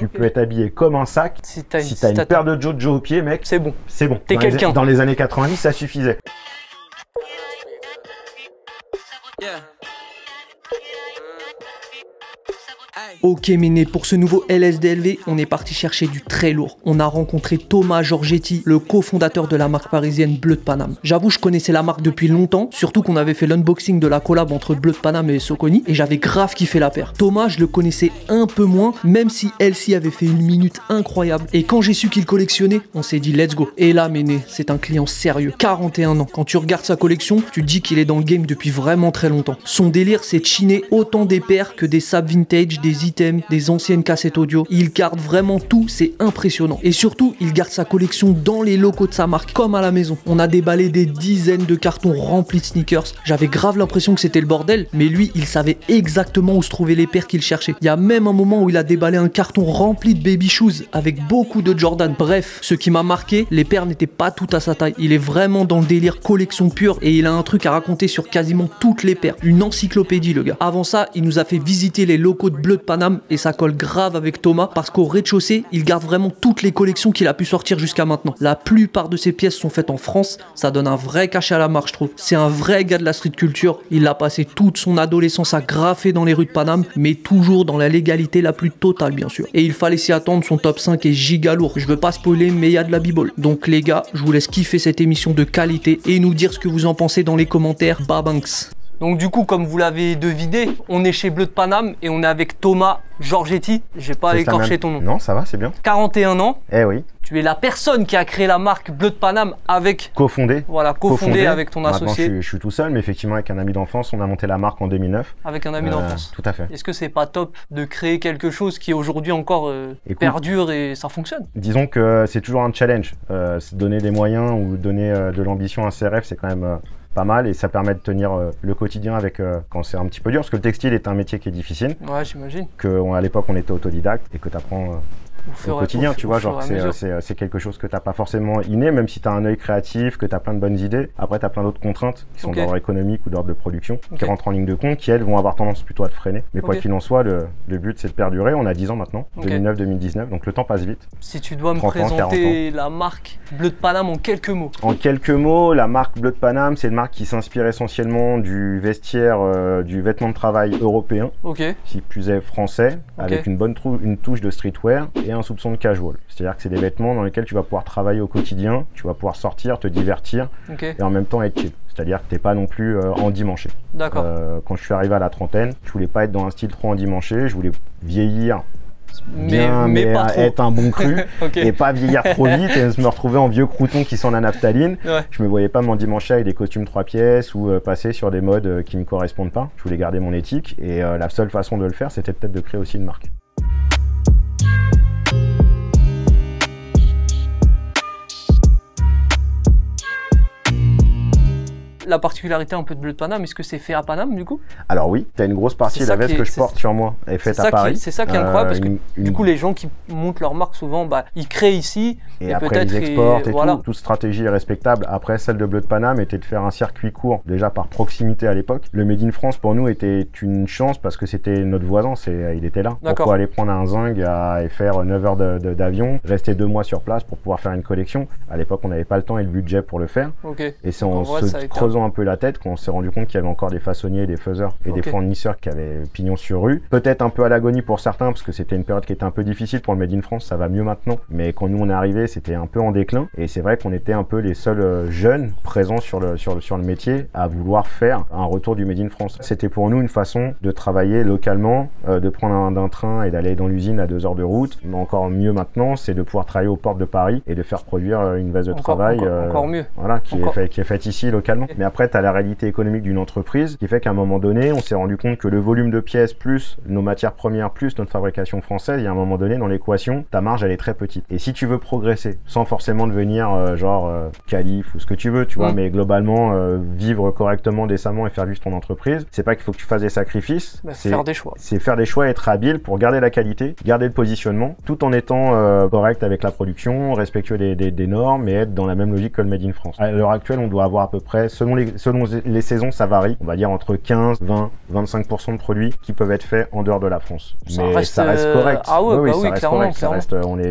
Tu peux être habillé comme un sac. Si t'as une paire de Jojo au pied, mec, c'est bon. C'est bon. T'es quelqu'un. Dans les années 90, ça suffisait. Ok Méné, pour ce nouveau LSDLV, on est parti chercher du très lourd. On a rencontré Thomas Giorgetti, le cofondateur de la marque parisienne Bleu de Paname. J'avoue, je connaissais la marque depuis longtemps, surtout qu'on avait fait l'unboxing de la collab entre Bleu de Paname et Soconi, et j'avais grave kiffé la paire. Thomas, je le connaissais un peu moins, même si Elsie avait fait une minute incroyable. Et quand j'ai su qu'il collectionnait, on s'est dit let's go. Et là Méné, c'est un client sérieux, 41 ans. Quand tu regardes sa collection, tu te dis qu'il est dans le game depuis vraiment très longtemps. Son délire, c'est de chiner autant des paires que des sables vintage, des items, des anciennes cassettes audio. Il garde vraiment tout, c'est impressionnant. Et surtout, il garde sa collection dans les locaux de sa marque, comme à la maison. On a déballé des dizaines de cartons remplis de sneakers. J'avais grave l'impression que c'était le bordel, mais lui, il savait exactement où se trouvaient les paires qu'il cherchait. Il y a même un moment où il a déballé un carton rempli de baby shoes avec beaucoup de Jordan. Bref, ce qui m'a marqué, les paires n'étaient pas toutes à sa taille. Il est vraiment dans le délire collection pure et il a un truc à raconter sur quasiment toutes les paires. Une encyclopédie, le gars. Avant ça, il nous a fait visiter les locaux de Bleu de Paname et ça colle grave avec Thomas parce qu'au rez-de-chaussée, il garde vraiment toutes les collections qu'il a pu sortir jusqu'à maintenant. La plupart de ses pièces sont faites en France, ça donne un vrai cachet à la marque, je trouve. C'est un vrai gars de la street culture, il a passé toute son adolescence à graffer dans les rues de Paname, mais toujours dans la légalité la plus totale bien sûr. Et il fallait s'y attendre, son top 5 est giga lourd. Je veux pas spoiler, mais il y a de la bibole. Donc les gars, je vous laisse kiffer cette émission de qualité et nous dire ce que vous en pensez dans les commentaires. Babanks. Donc du coup, comme vous l'avez deviné, on est chez Bleu de Paname et on est avec Thomas Giorgetti. Je vais pas écorcher ton nom. Non, ça va, c'est bien. 41 ans. Eh oui. Tu es la personne qui a créé la marque Bleu de Paname avec... Cofondé. Voilà, cofondé avec ton associé. Maintenant, je suis tout seul, mais effectivement, avec un ami d'enfance, on a monté la marque en 2009. Avec un ami d'enfance. Tout à fait. Est-ce que c'est pas top de créer quelque chose qui aujourd'hui encore perdure et ça fonctionne? Disons que c'est toujours un challenge. Donner des moyens ou donner de l'ambition à ses rêves, c'est quand même... pas mal et ça permet de tenir le quotidien avec quand c'est un petit peu dur parce que le textile est un métier qui est difficile. Ouais, j'imagine. À l'époque on était autodidacte et que tu apprends au quotidien, tu vois, genre c'est quelque chose que tu n'as pas forcément inné, même si tu as un œil créatif, que tu as plein de bonnes idées. Après tu as plein d'autres contraintes qui sont d'ordre économique ou d'ordre de production qui rentrent en ligne de compte, qui elles vont avoir tendance plutôt à te freiner. Mais quoi qu'il en soit, le but c'est de perdurer. On a 10 ans maintenant, 2009-2019, donc le temps passe vite. Si tu dois me présenter la marque Bleu de Paname en quelques mots. En quelques mots, la marque Bleu de Paname, c'est une marque qui s'inspire essentiellement du vestiaire, du vêtement de travail européen, qui plus est français, avec une touche de streetwear et un soupçon de casual. C'est-à-dire que c'est des vêtements dans lesquels tu vas pouvoir travailler au quotidien, tu vas pouvoir sortir, te divertir et en même temps être chill. C'est-à-dire que tu n'es pas non plus endimanché. D'accord. Quand je suis arrivé à la trentaine, je voulais pas être dans un style trop endimanché, je voulais vieillir bien, mais pas trop. Être un bon cru et pas vieillir trop vite et me retrouver en vieux crouton qui sent la naphtaline. Je me voyais pas m'endimancher avec des costumes 3 pièces ou passer sur des modes qui me correspondent pas. Je voulais garder mon éthique et la seule façon de le faire, c'était peut-être de créer aussi une marque. La particularité un peu de Bleu de Paname, est-ce que c'est fait à Paname du coup? Alors oui, tu as une grosse partie de la veste que je porte sur moi est faite à Paris. C'est ça qui est incroyable parce que du coup les gens qui montent leur marque souvent, ils créent ici et après ils exportent et tout. Toute stratégie est respectable. Après celle de Bleu de Paname était de faire un circuit court déjà par proximité à l'époque. Le Made in France pour nous était une chance parce que c'était notre voisin, il était là. Pourquoi aller prendre un zinc et faire 9 heures d'avion, rester 2 mois sur place pour pouvoir faire une collection? À l'époque on n'avait pas le temps et le budget pour le faire. Et c'est en se creusant un peu la tête qu'on s'est rendu compte qu'il y avait encore des façonniers, des faiseurs et des fournisseurs qui avaient pignon sur rue. Peut-être un peu à l'agonie pour certains parce que c'était une période qui était un peu difficile pour le Made in France, ça va mieux maintenant. Mais quand nous on est arrivé, c'était un peu en déclin et c'est vrai qu'on était un peu les seuls jeunes présents sur le métier à vouloir faire un retour du Made in France. C'était pour nous une façon de travailler localement, de prendre un train et d'aller dans l'usine à 2 heures de route. Mais encore mieux maintenant, c'est de pouvoir travailler aux portes de Paris et de faire produire une veste de travail encore mieux. Voilà, qui est faite ici localement. Mais après, tu as la réalité économique d'une entreprise qui fait qu'à un moment donné, on s'est rendu compte que le volume de pièces plus nos matières premières plus notre fabrication française, il y a un moment donné dans l'équation, ta marge elle est très petite. Et si tu veux progresser sans forcément devenir calife ou ce que tu veux, tu vois, mais globalement vivre correctement, décemment et faire vivre ton entreprise, c'est pas qu'il faut que tu fasses des sacrifices, c'est faire des choix. C'est faire des choix et être habile pour garder la qualité, garder le positionnement, tout en étant correct avec la production, respectueux des normes et être dans la même logique que le Made in France. À l'heure actuelle, on doit avoir à peu près, selon les selon les saisons, ça varie. On va dire entre 15, 20, 25% de produits qui peuvent être faits en dehors de la France. Mais ça reste correct. Ah ouais, oui, bah oui, clairement.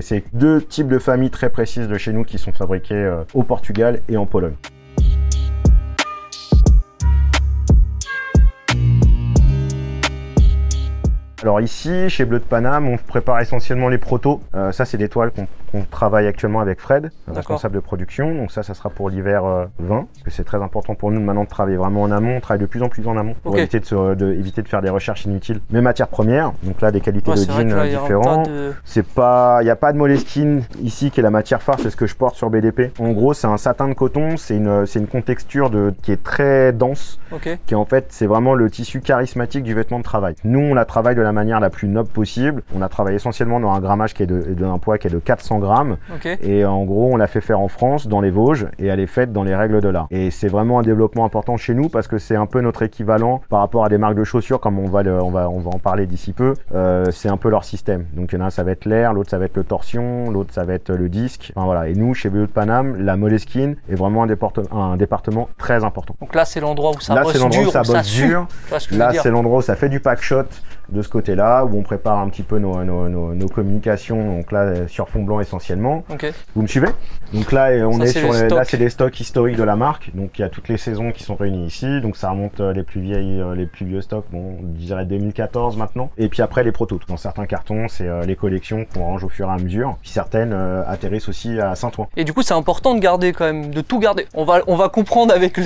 C'est 2 types de familles très précises de chez nous qui sont fabriquées au Portugal et en Pologne. Alors ici, chez Bleu de Paname, on prépare essentiellement les protos. Ça, c'est des toiles qu'on travaille actuellement avec Fred, responsable de production. Donc ça sera pour l'hiver 20, parce que c'est très important pour nous maintenant de travailler vraiment en amont. On travaille de plus en plus en amont pour éviter de faire des recherches inutiles. Mais matières premières, donc là, des qualités de jean différentes. Il n'y a pas de Moleskine ici qui est la matière phare, c'est ce que je porte sur BDP. En gros, c'est un satin de coton, c'est une contexture qui est très dense, qui en fait, c'est vraiment le tissu charismatique du vêtement de travail. Nous, on la travaille de la manière la plus noble possible. On a travaillé essentiellement dans un grammage qui est d'un poids qui est de 400 grammes. Et en gros, on l'a fait faire en France, dans les Vosges, et elle est faite dans les règles de l'art. Et c'est vraiment un développement important chez nous parce que c'est un peu notre équivalent par rapport à des marques de chaussures, comme on va en parler d'ici peu. C'est un peu leur système. Donc il y en a un, ça va être l'air, l'autre ça va être le torsion, l'autre ça va être le disque. Enfin voilà. Et nous, chez Bleu de Paname, la Moleskine est vraiment un département très important. Donc là, c'est l'endroit où ça bosse dur, Là, c'est l'endroit où ça fait du pack shot de ce côté-là, où on prépare un petit peu nos communications, donc là sur fond blanc essentiellement. Vous me suivez? Donc là, c'est les stocks historiques de la marque, donc il y a toutes les saisons qui sont réunies ici, donc ça remonte les plus vieux stocks, bon, je dirais 2014 maintenant. Et puis après les protos, dans certains cartons, c'est les collections qu'on range au fur et à mesure, puis certaines atterrissent aussi à Saint-Ouen. Et du coup, c'est important de garder quand même, de tout garder. On va comprendre avec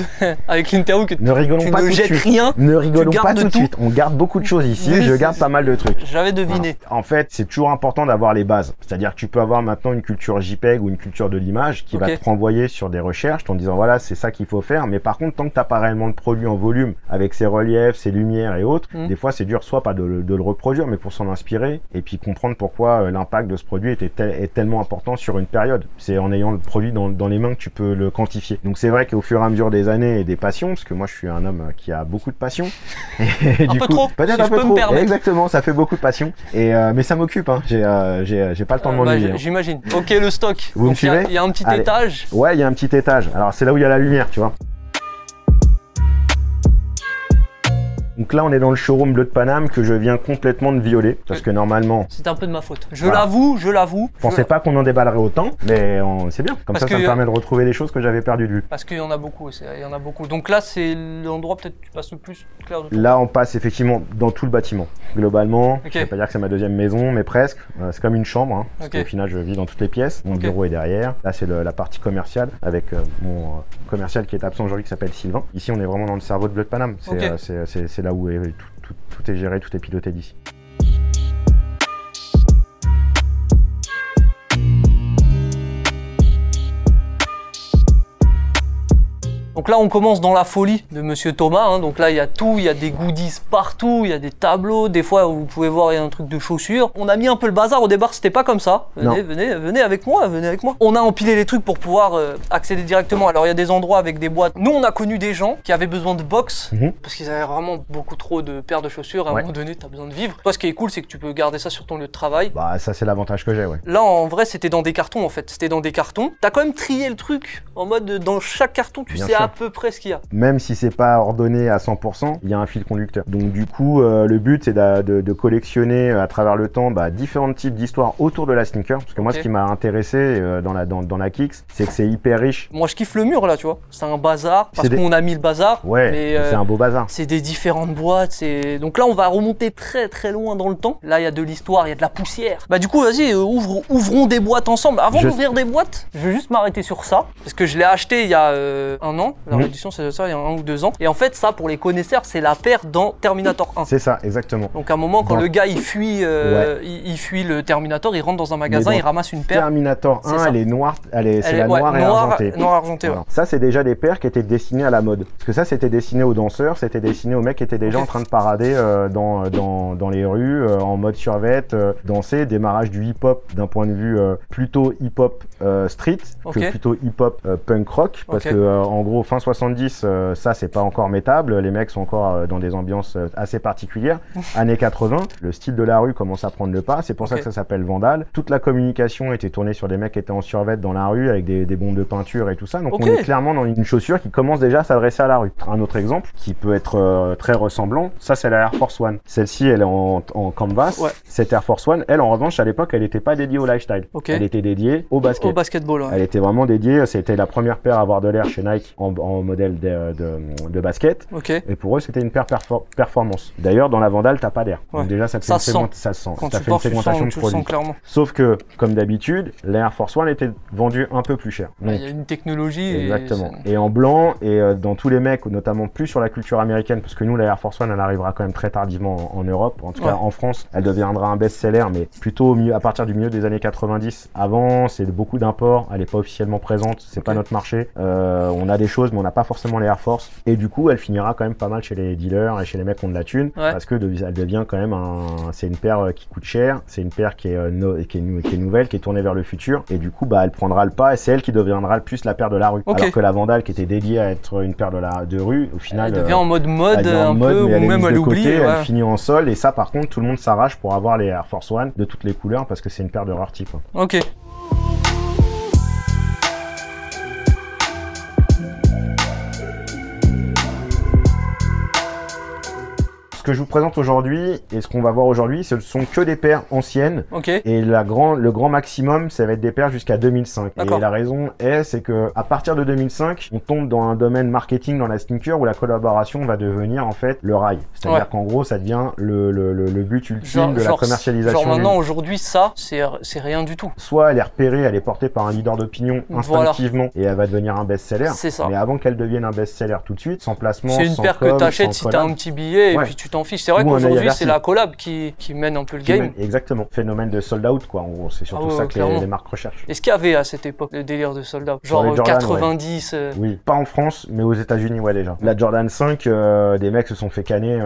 l'interview que ne rigolons pas tout de suite. Ne rigolons pas tout de suite. On garde beaucoup de choses ici. Je garde pas mal de trucs. J'avais deviné. Voilà. En fait, c'est toujours important d'avoir les bases. C'est-à-dire que tu peux avoir maintenant une culture JPEG ou une culture de l'image qui va te renvoyer sur des recherches en disant voilà, c'est ça qu'il faut faire. Mais par contre, tant que tu n'as pas réellement de produit en volume avec ses reliefs, ses lumières et autres, des fois c'est dur soit pas de le reproduire, mais pour s'en inspirer et puis comprendre pourquoi l'impact de ce produit est tellement important sur une période. C'est en ayant le produit dans les mains que tu peux le quantifier. Donc c'est vrai qu'au fur et à mesure des années et des passions, parce que moi je suis un homme qui a beaucoup de passion. Et un peu trop. Peut-être un peu trop. Exactement, ça fait beaucoup de passion. Mais ça m'occupe. Hein. J'ai pas le temps de m'ennuyer. J'imagine. Ok, le stock. Vous me suivez? Il y a un petit étage. Ouais, il y a un petit étage. Alors c'est là où il y a la lumière, tu vois. Donc là, on est dans le showroom Bleu de Paname que je viens complètement de violer parce que normalement... C'est un peu de ma faute. Je l'avoue. Je pensais pas qu'on en déballerait autant, mais c'est bien. Comme ça me permet de retrouver des choses que j'avais perdues de vue. Parce qu'il y en a beaucoup. Il y en a beaucoup. Donc là, c'est l'endroit peut-être que tu passes le plus clair de tout. Là, on passe effectivement dans tout le bâtiment. Globalement, je ne vais pas dire que c'est ma deuxième maison, mais presque. C'est comme une chambre. Hein, parce qu'au final, je vis dans toutes les pièces. Mon bureau est derrière. Là, c'est la partie commerciale avec mon commercial qui est absent aujourd'hui qui s'appelle Sylvain. Ici, on est vraiment dans le cerveau de Bleu de Paname. C'est là où tout est géré, tout est piloté d'ici. Donc là, on commence dans la folie de Monsieur Thomas. Hein. Donc là, il y a tout, il y a des goodies partout, il y a des tableaux. Des fois, vous pouvez voir, il y a un truc de chaussures. On a mis un peu le bazar au départ, c'était pas comme ça. Venez avec moi, venez avec moi. On a empilé les trucs pour pouvoir accéder directement. Alors, il y a des endroits avec des boîtes. Nous, on a connu des gens qui avaient besoin de box parce qu'ils avaient vraiment beaucoup trop de paires de chaussures. À un moment donné, tu as besoin de vivre. Toi, ce qui est cool, c'est que tu peux garder ça sur ton lieu de travail. Bah, ça, c'est l'avantage que j'ai, ouais. Là, en vrai, c'était dans des cartons, en fait. C'était dans des cartons. T'as quand même trié le truc en mode dans chaque carton, tu sais à peu près ce qu'il y a. Même si c'est pas ordonné à 100%, il y a un fil conducteur. Donc du coup, le but c'est de collectionner à travers le temps différents types d'histoires autour de la sneaker. Parce que moi, ce qui m'a intéressé dans la Kicks, c'est que c'est hyper riche. Moi, je kiffe le mur là, tu vois. C'est un bazar parce qu'on a mis le bazar. Ouais, c'est un beau bazar. C'est des différentes boîtes. Donc là, on va remonter très très loin dans le temps. Là, il y a de l'histoire, il y a de la poussière. Bah du coup, vas-y, ouvrons des boîtes ensemble. Avant d'ouvrir des boîtes, je vais juste m'arrêter sur ça parce que je l'ai acheté il y a un an. La réédition, c'est ça, il y a 1 ou 2 ans. Et en fait, ça, pour les connaisseurs, c'est la paire dans Terminator 1. C'est ça, exactement. Donc à un moment, quand le gars il fuit le Terminator, il rentre dans un magasin, il ramasse une paire. Terminator 1, elle est noire, c'est la noire et argentée. Noir argenté. Voilà. Ça, c'est déjà des paires qui étaient destinées à la mode. Parce que ça, c'était destiné aux danseurs, c'était destiné aux mecs qui étaient déjà en train de parader dans les rues, en mode survêt, danser, démarrage du hip-hop d'un point de vue plutôt hip-hop street que plutôt hip-hop punk rock. Parce que en gros, fin 70, ça c'est pas encore métable, les mecs sont encore dans des ambiances assez particulières. Années 80, le style de la rue commence à prendre le pas, c'est pour ça que ça s'appelle Vandal. Toute la communication était tournée sur des mecs qui étaient en survêt dans la rue avec des bombes de peinture et tout ça, donc on est clairement dans une chaussure qui commence déjà à s'adresser à la rue. Un autre exemple qui peut être très ressemblant, ça c'est la Air Force One. Celle-ci elle est en canvas, cette Air Force One, elle en revanche à l'époque elle n'était pas dédiée au lifestyle, elle était dédiée au basket. Au basketball, Elle était vraiment dédiée, c'était la première paire à avoir de l'air chez Nike en modèle de basket. Et pour eux, c'était une paire performance. D'ailleurs, dans la Vandal, t'as pas d'air. Donc déjà, ça te fait ça se sent. Quand ça tu fait portes, une segmentation tu de produits. clairement. Sauf que, comme d'habitude, l'Air Force One était vendue un peu plus cher. Il y a une technologie. Exactement. Et en blanc, et dans tous les mecs, notamment plus sur la culture américaine, parce que nous, la Air Force One, elle arrivera quand même très tardivement en Europe. En tout cas, en France, elle deviendra un best-seller, mais plutôt à partir du milieu des années 90. Avant, c'est beaucoup d'import. Elle n'est pas officiellement présente, c'est pas notre marché. On a des choses, mais on n'a pas forcément les Air Force. Et du coup, elle finira quand même pas mal chez les dealers et chez les mecs qui ont de la thune, parce que elle devient quand même c'est une paire qui coûte cher, c'est une paire qui est nouvelle, qui est tournée vers le futur. Et du coup, elle prendra le pas et c'est elle qui deviendra le plus la paire de la rue. Alors que la Vandal, qui était dédiée à être une paire de rue, au final, elle devient en mode un peu, ou même elle oublie. Elle finit en sol. Et ça, par contre, tout le monde s'arrache pour avoir les Air Force One de toutes les couleurs parce que c'est une paire de rareté. Ok. Ce que je vous présente aujourd'hui et ce qu'on va voir aujourd'hui, ce sont que des paires anciennes. Et le grand maximum, ça va être des paires jusqu'à 2005. Et la raison c'est que à partir de 2005, on tombe dans un domaine marketing dans la sneaker où la collaboration va devenir en fait le rail. C'est-à-dire qu'en gros, ça devient le but ultime de la commercialisation. Genre maintenant, aujourd'hui, ça, c'est rien du tout. Soit elle est repérée, elle est portée par un leader d'opinion instinctivement et elle va devenir un best-seller. Mais avant qu'elle devienne un best-seller tout de suite, sans placement, c'est une paire que tu achètes si tu as un petit billet et puis tu t'en fiches. C'est vrai qu'aujourd'hui, c'est la collab qui mène un peu le game. Exactement. Phénomène de sold out, quoi. En gros, c'est surtout ça que les marques recherchent. Est-ce qu'il y avait à cette époque le délire de sold out? Genre Jordan, 90 Oui, pas en France, mais aux États-Unis, déjà. La Jordan 5, des mecs se sont fait canner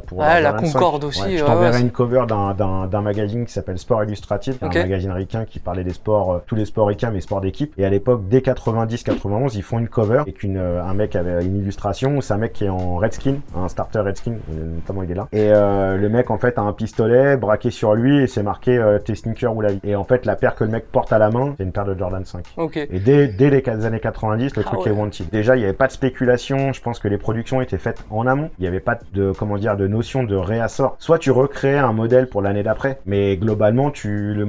pour la Jordan Concorde 5. Aussi. Je t'enverrai une cover d'un magazine qui s'appelle Sport Illustrated, un magazine ricain qui parlait des sports, tous les sports ricains, mais sports d'équipe. Et à l'époque, dès 90-91, ils font une cover avec un mec avait une illustration où c'est un mec qui est en Redskin, un starter Redskin, notamment il est là. Et le mec en fait a un pistolet braqué sur lui et c'est marqué tes sneakers ou la vie. Et en fait la paire que le mec porte à la main, c'est une paire de Jordan 5. Et dès les années 90, le truc est wanted. Déjà il n'y avait pas de spéculation, je pense que les productions étaient faites en amont. Il n'y avait pas de notion de réassort. Soit tu recréais un modèle pour l'année d'après, mais globalement le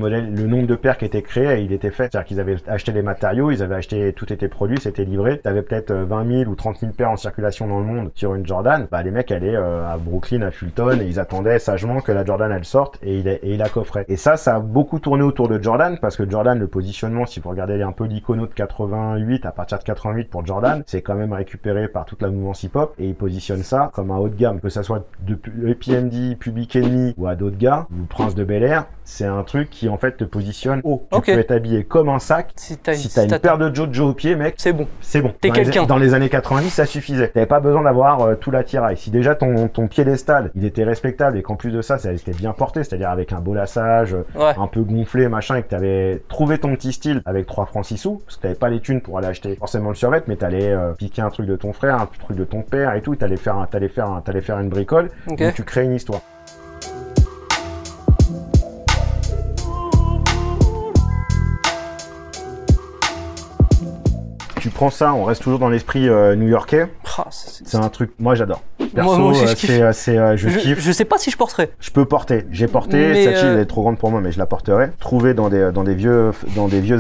nombre de paires qui étaient créées, il était fait. C'est-à-dire qu'ils avaient acheté les matériaux, ils avaient acheté, tout était produit, c'était livré. Tu avais peut-être 20 000 ou 30 000 paires en circulation dans le monde sur une Jordan. Les mecs allaient à Brooklyn, à Fulton, et ils attendaient sagement que la Jordan elle sorte et il la coffrait. Et ça a beaucoup tourné autour de Jordan parce que Jordan, le positionnement, si vous regardez un peu l'icono de 88, à partir de 88 pour Jordan, c'est quand même récupéré par toute la mouvance hip-hop et ils positionnent ça comme un haut de gamme, que ça soit de EPMD, Public Enemy ou à d'autres gars, ou Prince de Bel-Air, c'est un truc qui en fait te positionne haut. Tu peux être habillé comme un sac. Si t'as une paire de Jojo au pied, mec, c'est bon. C'est bon. T'es quelqu'un. Dans les années 90, ça suffisait. T'avais pas besoin d'avoir tout l'attirail. Si déjà ton piédestal, il était respectable et qu'en plus de ça, ça était bien porté, c'est-à-dire avec un beau lassage, un peu gonflé, machin, et que t'avais trouvé ton petit style avec 3 francs 6 sous, parce que t'avais pas les thunes pour aller acheter forcément le survêt, mais t'allais piquer un truc de ton frère, un truc de ton père et tout, t'allais faire une bricole, donc tu crées une histoire. Tu prends ça, on reste toujours dans l'esprit new-yorkais. C'est un truc, moi j'adore. Perso, moi aussi, je kiffe. Je sais pas si je porterai. Je peux porter. J'ai porté. Cette elle est trop grande pour moi, mais je la porterai. Trouvé dans des vieux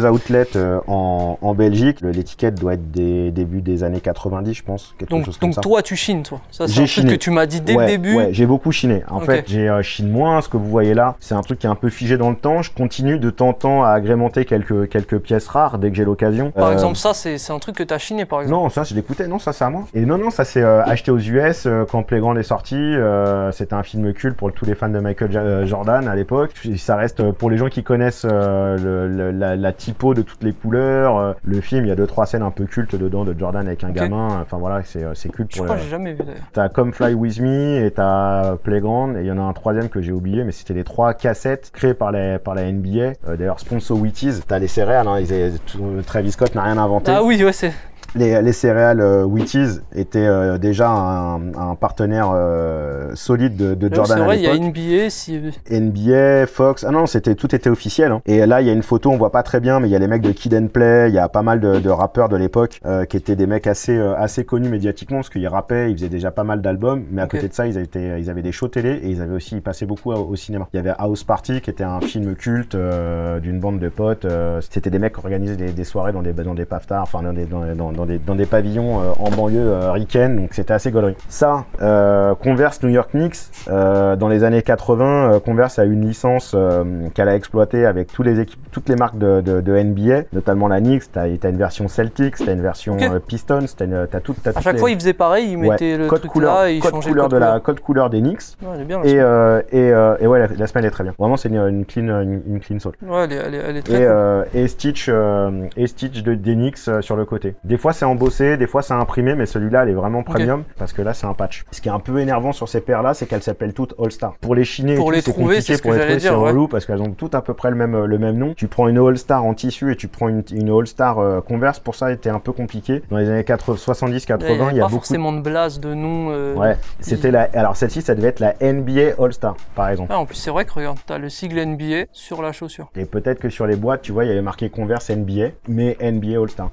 outlets en Belgique. L'étiquette doit être des débuts des années 90, je pense. Donc toi, tu chines, toi. Ça, c'est un truc que tu m'as dit dès le début. Ouais, j'ai beaucoup chiné. En fait, j'ai chine moins. Ce que vous voyez là, c'est un truc qui est un peu figé dans le temps. Je continue de temps en temps à agrémenter quelques pièces rares dès que j'ai l'occasion. Par exemple, ça, c'est un truc que tu as chiné, par exemple. Non, ça, je l'écoutais. Non, ça, c'est à moi. Et non, ça, c'est acheté aux US quand Playground est sorti. C'était un film culte pour tous les fans de Michael Jordan à l'époque. Ça reste pour les gens qui connaissent la typo de toutes les couleurs. Le film, il y a 2-3 scènes un peu cultes dedans de Jordan avec un gamin. Enfin voilà, c'est culte. Je crois que j'ai jamais vu d'ailleurs. T'as Come Fly With Me et t'as Playground. Et il y en a un troisième que j'ai oublié, mais c'était les 3 cassettes créées par la NBA. D'ailleurs, sponsor Wheaties. T'as les céréales, hein, Travis Scott n'a rien inventé. Ah oui, ouais, c'est... Les céréales Wheaties étaient déjà un partenaire solide de Jordan. C'est vrai, il y a NBA, Fox. Ah non, tout était officiel. Hein. Et là, il y a une photo, on voit pas très bien, mais il y a les mecs de Kid and Play. Il y a pas mal de rappeurs de l'époque qui étaient des mecs assez connus médiatiquement parce qu'ils rappaient, ils faisaient déjà pas mal d'albums. Mais à côté de ça, ils avaient des shows télé et ils passaient beaucoup au cinéma. Il y avait House Party qui était un film culte d'une bande de potes. C'était des mecs qui organisaient des soirées dans des PAFTA, enfin dans des pavillons en banlieue ricaine, donc c'était assez gaulerie. Ça, Converse New York Knicks, dans les années 80, Converse a eu une licence qu'elle a exploitée avec toutes les marques de NBA, notamment la Knicks. T'as une version Celtics, t'as une version Pistons, t'as toutes à chaque fois, ils faisaient pareil, ils mettaient le code truc couleur, là et ils changeaient le code couleur des Knicks. Ouais, elle est bien, et ouais, la semelle est très bien. Vraiment, c'est une clean sole. Ouais, elle est très cool. Et Stitch des Knicks sur le côté. Des fois c'est embossé, des fois c'est imprimé, mais celui-là elle est vraiment premium parce que là c'est un patch. Ce qui est un peu énervant sur ces paires là, c'est qu'elles s'appellent toutes All Star. Pour les chiner, pour les trouver, c'est relou parce qu'elles ont toutes à peu près le même nom. Tu prends une All Star en tissu et tu prends une All Star Converse, pour ça c'était un peu compliqué. Dans les années 70-80, il y a pas beaucoup forcément de blase, de nom. Ouais, c'était alors celle-ci ça devait être la NBA All Star par exemple. Ah, en plus c'est vrai que regarde, t'as le sigle NBA sur la chaussure. Et peut-être que sur les boîtes, tu vois, il y avait marqué Converse NBA, mais NBA All Star.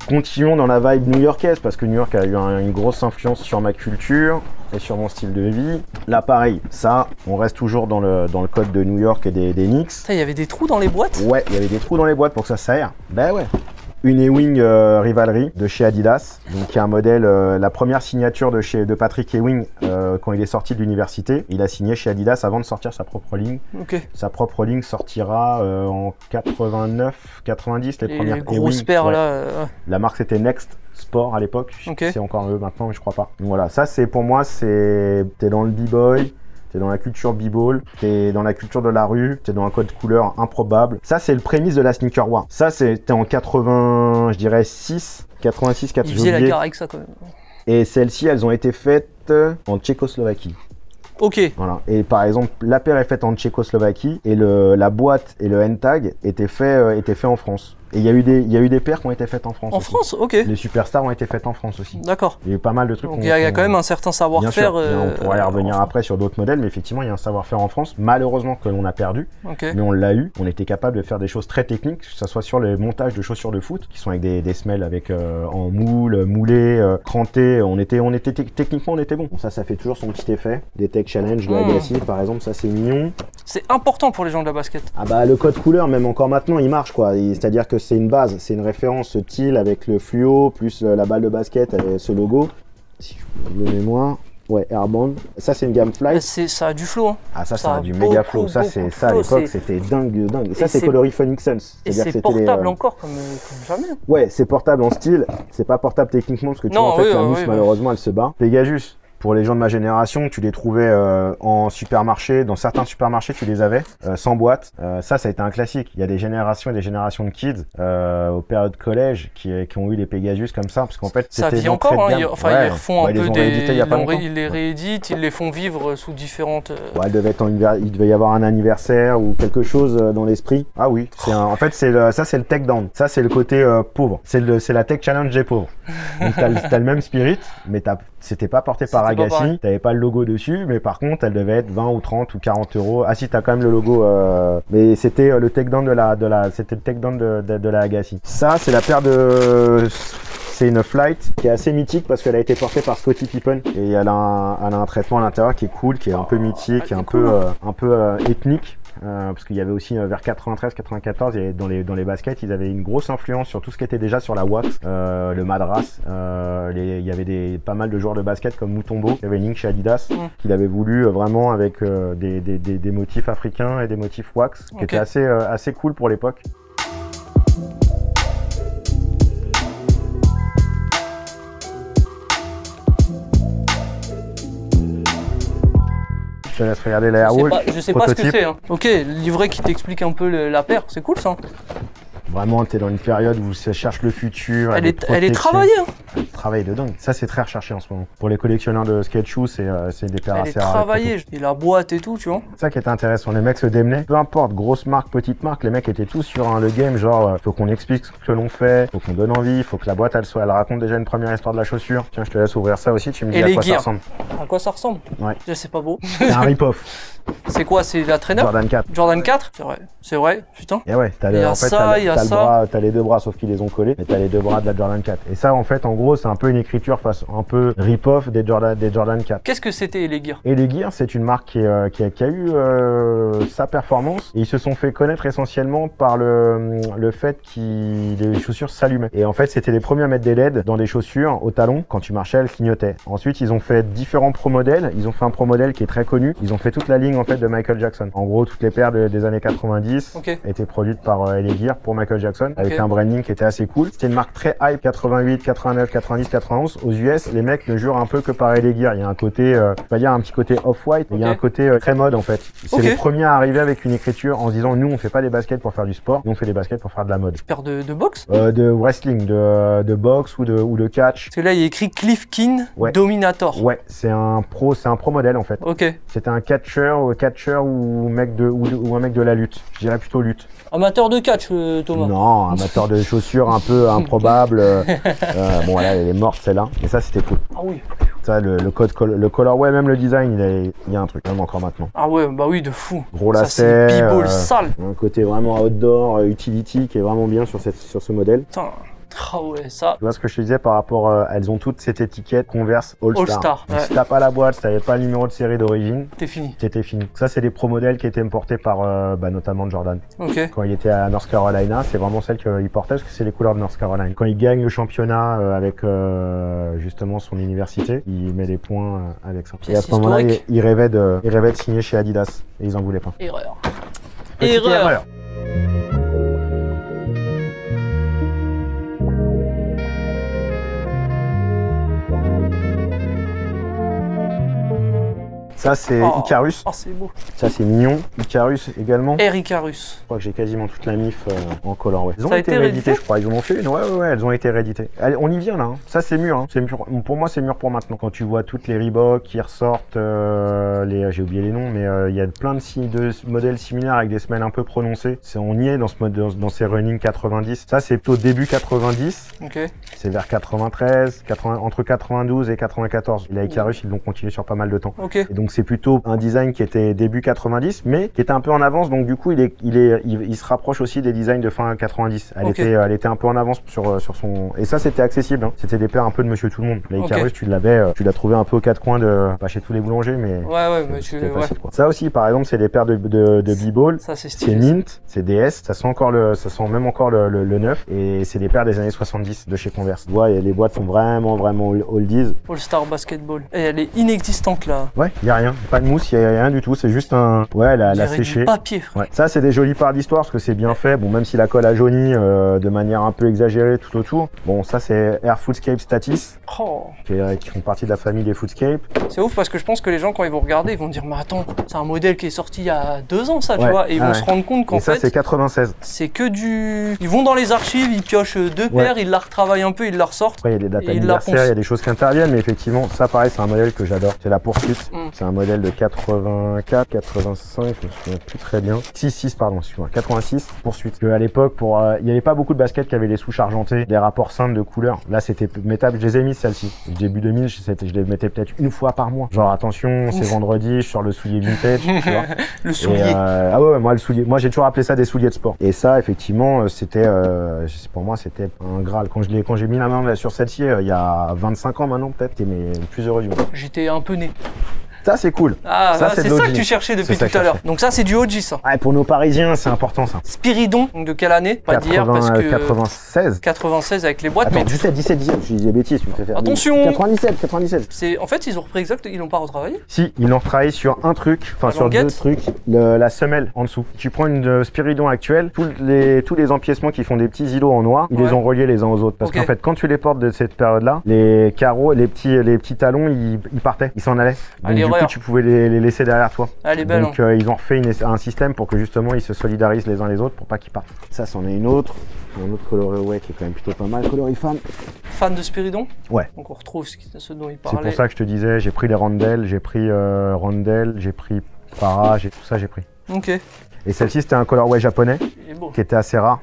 Continuons dans la vibe new-yorkaise parce que New York a eu une grosse influence sur ma culture et sur mon style de vie. Là pareil, ça, on reste toujours dans le code de New York et des Knicks. Il y avait des trous dans les boîtes? Ouais, il y avait des trous dans les boîtes pour que ça s'aère. Ben ouais. Une Ewing Rivalry de chez Adidas, donc qui est un modèle, la première signature de Patrick Ewing quand il est sorti de l'université. Il a signé chez Adidas avant de sortir sa propre ligne. Sa propre ligne sortira en 89, 90, les premières grosses paires là. La marque c'était Next Sport à l'époque. C'est encore eux maintenant, mais je crois pas. Donc voilà, ça c'est pour moi, t'es dans le b-boy. T'es dans la culture b-ball, t'es dans la culture de la rue, t'es dans un code couleur improbable. Ça, c'est le prémisse de la sneaker war. Ça, c'était en 80, je dirais 86, 4 Ils faisaient la gare avec ça quand même. Et celles-ci, elles ont été faites en Tchécoslovaquie. Ok. Voilà. Et par exemple, la paire est faite en Tchécoslovaquie et la boîte et le N-tag étaient faits en France. Et il y a eu des paires qui ont été faites en France. En France, ok. Les superstars ont été faites en France aussi. D'accord. Il y a eu pas mal de trucs. Donc il y a quand même un certain savoir-faire. On pourra y revenir après sur d'autres modèles, mais effectivement, il y a un savoir-faire en France, malheureusement que l'on a perdu. Mais on l'a eu. On était capable de faire des choses très techniques, que ce soit sur les montages de chaussures de foot, qui sont avec des semelles avec en moule, moulé, cranté. Techniquement, on était bon. Ça fait toujours son petit effet. Des Tech Challenge de Agassi, par exemple, ça c'est mignon. C'est important pour les gens de la basket. Ah bah le code couleur, même encore maintenant, il marche quoi. C'est-à-dire que c'est une base, c'est une référence, ce teal avec le fluo, plus la balle de basket avec ce logo. Si je peux de mémoire. Ouais, Airband. Ça, c'est une gamme Fly. Ça a du flow. Hein. Ah, ça a du méga flow. Ça, à l'époque, c'était dingue. Ça, c'est coloris Phoenix Suns. Et c'est portable encore comme jamais. Ouais, c'est portable en style. C'est pas portable techniquement parce que tu vois, en fait, la mousse, malheureusement, elle se bat. Pegasus. Pour les gens de ma génération, tu les trouvais en supermarché, dans certains supermarchés, tu les avais sans boîte. Ça a été un classique. Il y a des générations et des générations de kids aux périodes collège qui ont eu des Pégasus comme ça, parce qu'en fait, ça vit encore. Hein, ils refont un peu ils les rééditent, ils les font vivre sous différentes. Ouais, il devait y avoir un anniversaire ou quelque chose dans l'esprit. Ah oui, en fait, c'est le tech down. Ça, c'est le côté pauvre. C'est la tech challenge des pauvres. Donc t'as le même spirit, mais c'était pas porté par Agassi, t'avais pas le logo dessus, mais par contre elle devait être 20 ou 30 ou 40 euros. Ah si, t'as quand même le logo, mais c'était le takedown de la Agassi. Ça, c'est la paire c'est une Flight qui est assez mythique parce qu'elle a été portée par Scottie Pippen et elle a un traitement à l'intérieur qui est cool, qui est un peu mythique, un peu ethnique. Parce qu'il y avait aussi vers 93-94 dans les baskets, ils avaient une grosse influence sur tout ce qui était déjà sur la wax, le madras. Il y avait pas mal de joueurs de basket comme Mutombo, il y avait une ligne chez Adidas qu'il avait voulu vraiment avec des motifs africains et des motifs wax, qui étaient assez cool pour l'époque. Je te laisse regarder la Airwalk. Je sais pas ce que c'est. Hein. Ok, livret qui t'explique un peu la paire, c'est cool ça. Vraiment, t'es dans une période où ça cherche le futur. Elle est travaillée. Hein. Travail de dingue. Ça, c'est très recherché en ce moment. Pour les collectionneurs de skate shoes, c'est des paires assez rares. Elle est travaillée. Et la boîte et tout, tu vois. C'est ça qui était intéressant. Les mecs se démenaient. Peu importe, grosse marque, petite marque, les mecs étaient tous sur le game. Genre, faut qu'on explique ce que l'on fait, faut qu'on donne envie, faut que la boîte, elle raconte déjà une première histoire de la chaussure. Tiens, je te laisse ouvrir ça aussi. Tu me dis à quoi ça ressemble. À quoi ça ressemble? Ouais. C'est pas beau. C'est un rip-off. C'est quoi? C'est la traîneur? Jordan 4. Jordan 4? C'est vrai, putain. Et ouais, t'as les deux bras, sauf qu'ils les ont collés, mais t'as les deux bras de la Jordan 4. Et ça, en fait, en gros, c'est un peu une écriture face, un peu rip-off des Jordan 4. Qu'est-ce que c'était Elegear? Elegear, c'est une marque qui a eu sa performance. Et ils se sont fait connaître essentiellement par le fait que les chaussures s'allumaient. Et en fait, c'était les premiers à mettre des LED dans des chaussures au talon. Quand tu marchais, elles clignotaient. Ensuite, ils ont fait différents pro modèles. Ils ont fait un pro modèle qui est très connu. Ils ont fait toute la ligne en fait de Michael Jackson. En gros, toutes les paires des années 90 étaient produites par Elegear pour Michael Jackson avec un branding qui était assez cool. C'était une marque très hype 88, 89, 90, 91. Aux US, les mecs ne jurent un peu que par Elegear. Il y a un côté, je vais pas dire un petit côté off-white, mais il y a un côté très mode en fait. C'est les premiers à arriver avec une écriture en se disant nous on fait pas des baskets pour faire du sport, nous on fait des baskets pour faire de la mode. Paire de boxe? De wrestling, de boxe ou de catch. Parce que là il y a écrit Cliff King Dominator. Ouais, c'est un pro modèle en fait. Ok. C'était un catcher ou un mec de la lutte. Je dirais plutôt lutte. Amateur de catch, Thomas? Non, amateur de chaussures un peu improbable. Bon voilà, elle est morte celle-là. Mais ça c'était cool. Ah oui. Ça, le colorway, même le design, il y a un truc, même encore maintenant. Ah ouais, bah oui, de fou. Gros lacet. C'est b-ball sale. Un côté vraiment outdoor, utility qui est vraiment bien sur ce modèle. Putain. Ah ouais, ça. Tu vois ce que je te disais par rapport, elles ont toutes cette étiquette Converse All-Star. Ouais. Si t'as pas la boîte, si t'avais pas le numéro de série d'origine, c'était fini. Ça, c'est des pro modèles qui étaient importés par notamment Jordan. Quand il était à North Carolina, c'est vraiment celle qu'il portait parce que c'est les couleurs de North Carolina. Quand il gagne le championnat avec justement son université, il met des points avec ça. Et à ce moment-là, il rêvait de signer chez Adidas et ils en voulaient pas. Erreur. Erreur. Ça, c'est Icarus. Oh, c'est beau. Ça, c'est mignon. Icarus également. Air Icarus. Je crois que j'ai quasiment toute la MIF en colorway. Elles ont été été rééditées, je crois. Ils en ont fait une. Ouais, elles ont été rééditées. Allez, on y vient là. Hein. Ça, c'est mûr. Hein. Pour moi, c'est mûr pour maintenant. Quand tu vois toutes les Reebok qui ressortent, j'ai oublié les noms, mais il y a plein de modèles similaires avec des semelles un peu prononcées. On y est dans ces running 90. Ça, c'est plutôt début 90. C'est vers 93, entre 92 et 94. Et la Icarus, ils l'ont continué sur pas mal de temps. Et donc, c'est plutôt un design qui était début 90, mais qui était un peu en avance. Donc, du coup, il se rapproche aussi des designs de fin 90. Elle était un peu en avance sur son... Et ça, c'était accessible. Hein. C'était des paires un peu de Monsieur Tout le Monde. La Icarus, tu l'as trouvé un peu aux quatre coins pas chez tous les boulangers, mais... mais c'était facile, quoi. Ça aussi, par exemple, c'est des paires de b-ball. C'est mint, c'est DS. Ça sent même encore le neuf. Et c'est des paires des années 70 de chez Converse. Et les boîtes sont vraiment oldies. All-Star Basketball. Et elle est inexistante, là. Ouais, il y a rien. Pas de mousse, il y a rien du tout. C'est juste un... Ouais, la séché. Papier. Ouais. Ça, c'est des jolies parts d'histoire parce que c'est bien fait. Bon, même si la colle a jauni de manière un peu exagérée tout autour. Bon, ça, c'est Air Footscape Statis. Qui font partie de la famille des Footscape. C'est ouf parce que je pense que les gens, quand ils vont regarder, ils vont dire, mais attends, c'est un modèle qui est sorti il y a 2 ans, ça, tu vois. Et ils vont se rendre compte qu'en fait... ça, c'est 96. C'est que du... Ils vont dans les archives, ils piochent 2 paires, ils la retravaillent un peu, ils la ressortent. Après, il y a des dates anniversaires, il y a des choses qui interviennent, mais effectivement, ça, pareil, c'est un modèle que j'adore. C'est la poursuite. C'est un modèle de 84, 85, je me souviens plus très bien. 6, pardon, excuse-moi, 86, poursuite. Parce qu'à l'époque, il n'y avait pas beaucoup de baskets qui avaient les souches argentées, des rapports simples de couleurs. Là, c'était métal, je les ai mis celles-ci. Début 2000, je les mettais peut-être une fois par mois. Genre, attention, c'est vendredi, je sors le soulier vintage, tu vois. Le soulier. Moi, le soulier. Moi, j'ai toujours appelé ça des souliers de sport. Et ça, effectivement, c'était, pour moi, c'était un graal. Quand j'ai mis la main sur celle-ci, il y a 25 ans maintenant, peut-être, t'es le plus heureux du monde. J'étais un peu né. Ça, c'est cool. Ah, c'est ça que tu cherchais depuis tout à l'heure. Donc ça, c'est du OG, ça. Ouais, pour nos Parisiens, c'est important, ça. Spiridon, donc de quelle année? Pas d'hier, parce que... 96. 96 avec les boîtes. Attends, mais 17, je dis des bêtises, tu me fais faire. Attention. 97. En fait, ils ont repris ils l'ont pas retravaillé? Si, ils l'ont retravaillé sur un truc, enfin sur 2 trucs, la semelle en dessous. Tu prends une Spiridon actuelle, tous les empiècements qui font des petits îlots en noir, ils les ont reliés les uns aux autres. Parce qu'en fait, quand tu les portes de cette période-là, les carreaux, les petits talons, ils partaient, ils s'en allaient. Donc coup, tu pouvais les laisser derrière toi. Elle est belle. Donc, ils ont refait un système pour que justement ils se solidarisent les uns les autres pour pas qu'ils partent. Ça, c'en est une autre. Un autre coloré qui est quand même plutôt pas mal, colorifan. Fan de Spiridon? Ouais. Donc on retrouve ce dont il parlait. C'est pour ça que je te disais, j'ai pris les rondelles, j'ai pris Para, tout ça j'ai pris. Ok. Et celle-ci c'était un colorway japonais qui était assez rare.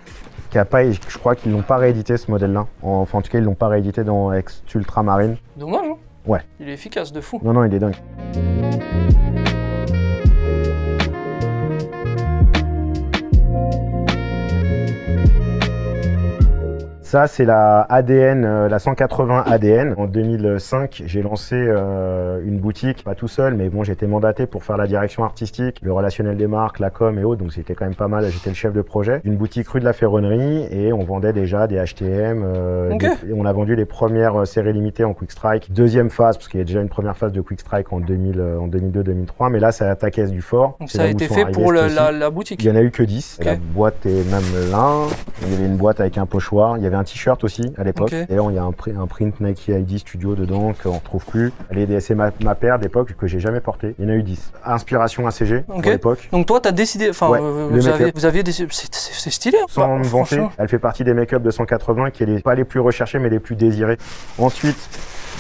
Qui a pas, je crois qu'ils l'ont pas réédité ce modèle-là. Enfin en tout cas ils l'ont pas réédité dans Ex Ultramarine. Dommage hein. Ouais. Il est efficace de fou. Non, non, il est dingue. Ça, c'est la ADN, la 180 ADN. En 2005, j'ai lancé une boutique, pas tout seul, mais bon, j'ai été mandaté pour faire la direction artistique, le relationnel des marques, la com et autres, donc c'était quand même pas mal. J'étais le chef de projet. Une boutique rue de la Ferronnerie et on vendait déjà des HTM. On a vendu les premières séries limitées en Quick Strike. Deuxième phase, parce qu'il y a déjà une première phase de Quick Strike en 2002-2003, mais là, ça attaquait du fort. Donc ça a été fait pour la boutique. Il n'y en a eu que 10. La boîte est même là. Il y avait une boîte avec un pochoir. Il y avait un t-shirt aussi à l'époque. Et là, il y a un print Nike ID Studio dedans qu'on ne retrouve plus. C'est ma paire d'époque que j'ai jamais portée. Il y en a eu 10. Inspiration ACG à l'époque. Donc toi, tu as décidé, enfin, vous aviez décidé, c'est stylé. Sans me vanter, elle fait partie des make-up de 180 qui est pas les plus recherchés mais les plus désirés. Ensuite,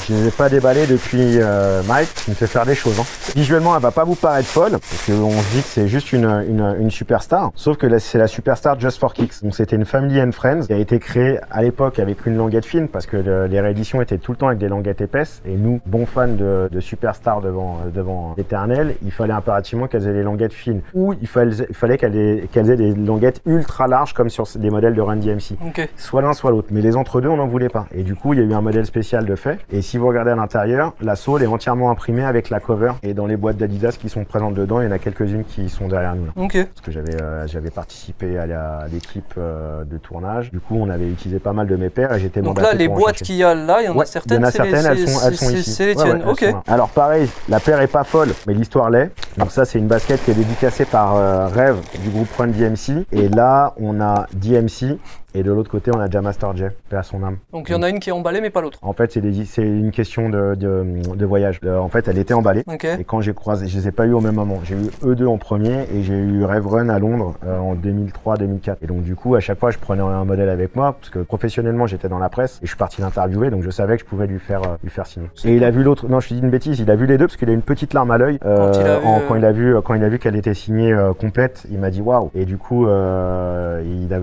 je ne l'ai pas déballé depuis Mike, qui me fait faire des choses. Visuellement, elle va pas vous paraître folle, parce qu'on se dit que c'est juste une superstar. Sauf que c'est la superstar Just for Kicks. Donc c'était une Family and Friends qui a été créée à l'époque avec une languette fine, parce que les rééditions étaient tout le temps avec des languettes épaisses. Et nous, bons fans de superstars devant l'éternel, il fallait impérativement qu'elles aient des languettes fines. Ou il fallait qu'elles aient des languettes ultra larges, comme sur des modèles de Run DMC. Soit l'un, soit l'autre. Mais les entre-deux, on n'en voulait pas. Et du coup, il y a eu un modèle spécial de fait. Et si vous regardez à l'intérieur, la sole est entièrement imprimée avec la cover. Et dans les boîtes d'Adidas qui sont présentes dedans, il y en a quelques-unes qui sont derrière nous. Parce que j'avais participé à l'équipe de tournage. Du coup, on avait utilisé pas mal de mes paires et j'étais mandaté. Donc là, les boîtes qu'il y a là, il y en a certaines. Il y en a certaines, elles sont ici. C'est les tiennes. Alors pareil, la paire est pas folle, mais l'histoire l'est. Donc ça, c'est une basket qui est dédicacée par Rêve du groupe Run DMC. Et là, on a DMC. Et de l'autre côté, on a déjà Master J, paix à son âme. Donc il y en a une qui est emballée, mais pas l'autre. En fait, c'est une question de voyage. En fait, elle était emballée. Et quand j'ai croisé, je les ai pas eu au même moment. J'ai eu eux deux en premier et j'ai eu Rêve Run à Londres en 2003-2004. Et donc du coup, à chaque fois, je prenais un modèle avec moi parce que professionnellement, j'étais dans la presse et je suis parti l'interviewer, donc je savais que je pouvais lui faire signer. Et il a vu l'autre. Non, je te dis une bêtise. Il a vu les deux parce qu'il a une petite larme à l'œil quand il a vu qu'elle était signée complète. Il m'a dit waouh. Et du coup, il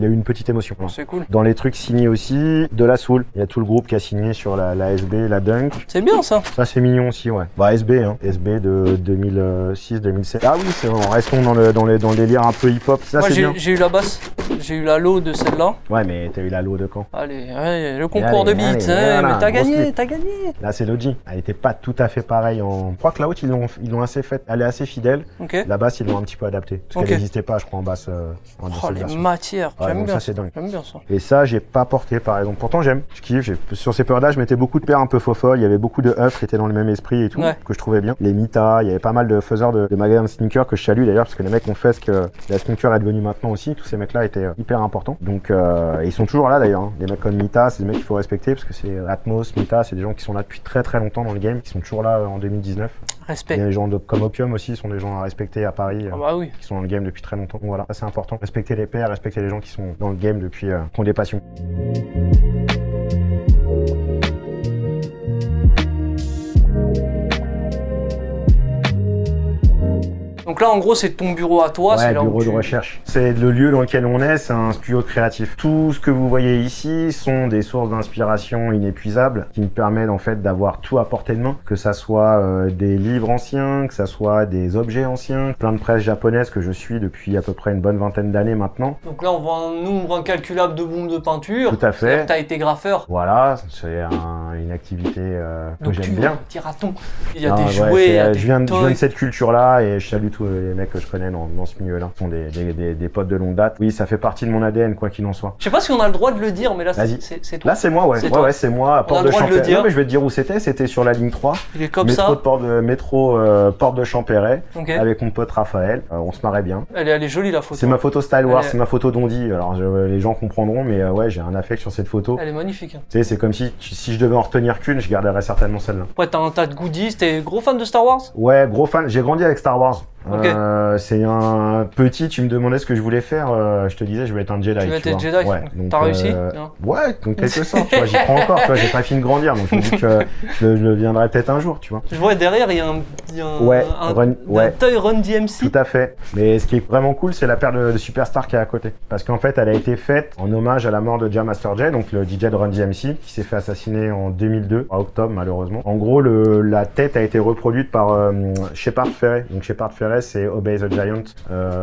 a eu une petite émotion. C'est cool. Dans les trucs signés aussi, de la Soul. Il y a tout le groupe qui a signé sur la SB, la Dunk. C'est bien ça. Ça c'est mignon aussi, ouais. Bah SB, SB de 2006-2007. Ah oui, c'est bon. Restons dans le délire un peu hip-hop. Ça c'est bien. J'ai eu la basse, j'ai eu la low de celle-là. Ouais, mais t'as eu la low de quand? Allez, le concours de beats, mais t'as gagné. Là c'est l'OG. Elle était pas tout à fait pareille en. Je crois que la haute ils l'ont assez faite. Elle est assez fidèle. La basse ils l'ont un petit peu adaptée. Parce qu'elle n'existait pas, je crois, en basse. Les matières. J'aime bien ça. J'aime bien ça. Et ça, j'ai pas porté par exemple. Pourtant, j'aime. Je kiffe. Sur ces paires-là, je mettais beaucoup de paires un peu faux-folles. Il y avait beaucoup de œufs qui étaient dans le même esprit et tout, que je trouvais bien. Les Mita, il y avait pas mal de faiseurs de magasins de sneakers que je salue d'ailleurs, parce que les mecs ont fait ce que la sneaker est devenue maintenant aussi. Tous ces mecs-là étaient hyper importants. Donc, ils sont toujours là d'ailleurs. Les mecs comme Mita, c'est des mecs qu'il faut respecter parce que c'est Atmos, Mita, c'est des gens qui sont là depuis très très longtemps dans le game, qui sont toujours là en 2019. Respect. Il y a des gens comme Opium aussi, sont des gens à respecter à Paris, qui sont dans le game depuis très longtemps. Donc voilà, ça c'est important. Respecter les pairs, respecter les gens qui sont dans le game depuis, qui ont des passions. Donc là, en gros, c'est ton bureau à toi. Ouais, bureau de recherche. C'est le lieu dans lequel on est, c'est un studio créatif. Tout ce que vous voyez ici sont des sources d'inspiration inépuisables qui me permettent en fait d'avoir tout à portée de main. Que ça soit des livres anciens, que ça soit des objets anciens, plein de presse japonaise que je suis depuis à peu près une bonne vingtaine d'années maintenant. Donc là, on voit un nombre incalculable de bombes de peinture. Tout à fait. Tu as été graffeur. Voilà, c'est une activité que j'aime bien. Petit raton. Il y a des jouets, je viens de cette culture-là et je salue tous les mecs que je connais dans ce milieu-là sont des potes de longue date. Oui, ça fait partie de mon ADN, quoi qu'il en soit. Je sais pas si on a le droit de le dire, mais là, c'est toi. Là, c'est moi, ouais. Ouais, c'est moi, porte de Champéret. Non, mais je vais te dire où c'était. C'était sur la ligne 3. Il est comme ça. Métro porte de Champéret, avec mon pote Raphaël. On se marrait bien. Elle est jolie, la photo. C'est ma photo Style Wars, c'est ma photo d'Ondi. Alors, les gens comprendront, mais ouais, j'ai un affect sur cette photo. Elle est magnifique. Hein. Tu sais, c'est comme si je devais en retenir qu'une, je garderais certainement celle-là. Ouais, t'as un tas de goodies. T'es gros fan de Star Wars? Ouais, gros fan. J'ai grandi avec Star Wars. Okay. C'est un petit, tu me demandais ce que je voulais faire, je te disais je vais être un Jedi. Tu veux être Jedi? Ouais. T'as réussi? Ouais, donc quelque sorte, tu vois, j'y crois encore, tu vois, j'ai pas fini de grandir, donc je me dis que je le viendrai peut-être un jour, tu vois. Je vois derrière, il y a un toy Run DMC. Tout à fait, mais ce qui est vraiment cool, c'est la paire de Superstar qui est à côté. Parce qu'en fait, elle a été faite en hommage à la mort de Jam Master Jay, donc le DJ de Run DMC, qui s'est fait assassiner en 2002, en octobre malheureusement. En gros, la tête a été reproduite par Shepard Fairey. Donc Shepard Fairey, c'est Obey the Giant,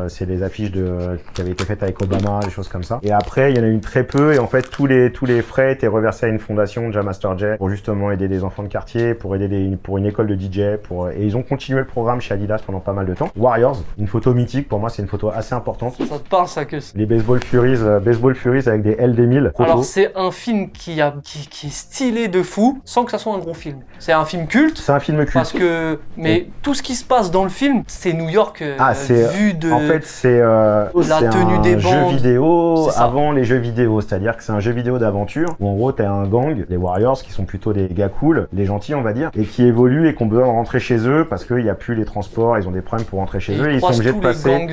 c'est des affiches qui avaient été faites avec Obama, des choses comme ça. Et après, il y en a eu très peu, et en fait, tous les frais étaient reversés à une fondation, Jam Master Jay, pour justement aider des enfants de quartier, pour aider pour une école de DJ, et ils ont continué le programme chez Adidas pendant pas mal de temps. Warriors, une photo mythique, pour moi, c'est une photo assez importante. Ça te parle, ça, que les Baseball Furies avec des LD1000. Alors, c'est un film qui est stylé de fou, sans que ça soit un gros film. C'est un film culte. C'est un film culte. Parce que, tout ce qui se passe dans le film, c'est New York. Vu de... En fait, c'est tenue des bandes. Jeu vidéo avant les jeux vidéo, c'est-à-dire que c'est un jeu vidéo d'aventure où en gros t'as un gang, les Warriors, qui sont plutôt des gars cool, les gentils on va dire, et qui évoluent et qui ont besoin de rentrer chez eux parce qu'il n'y a plus les transports, ils ont des problèmes pour rentrer chez eux, et ils sont obligés de passer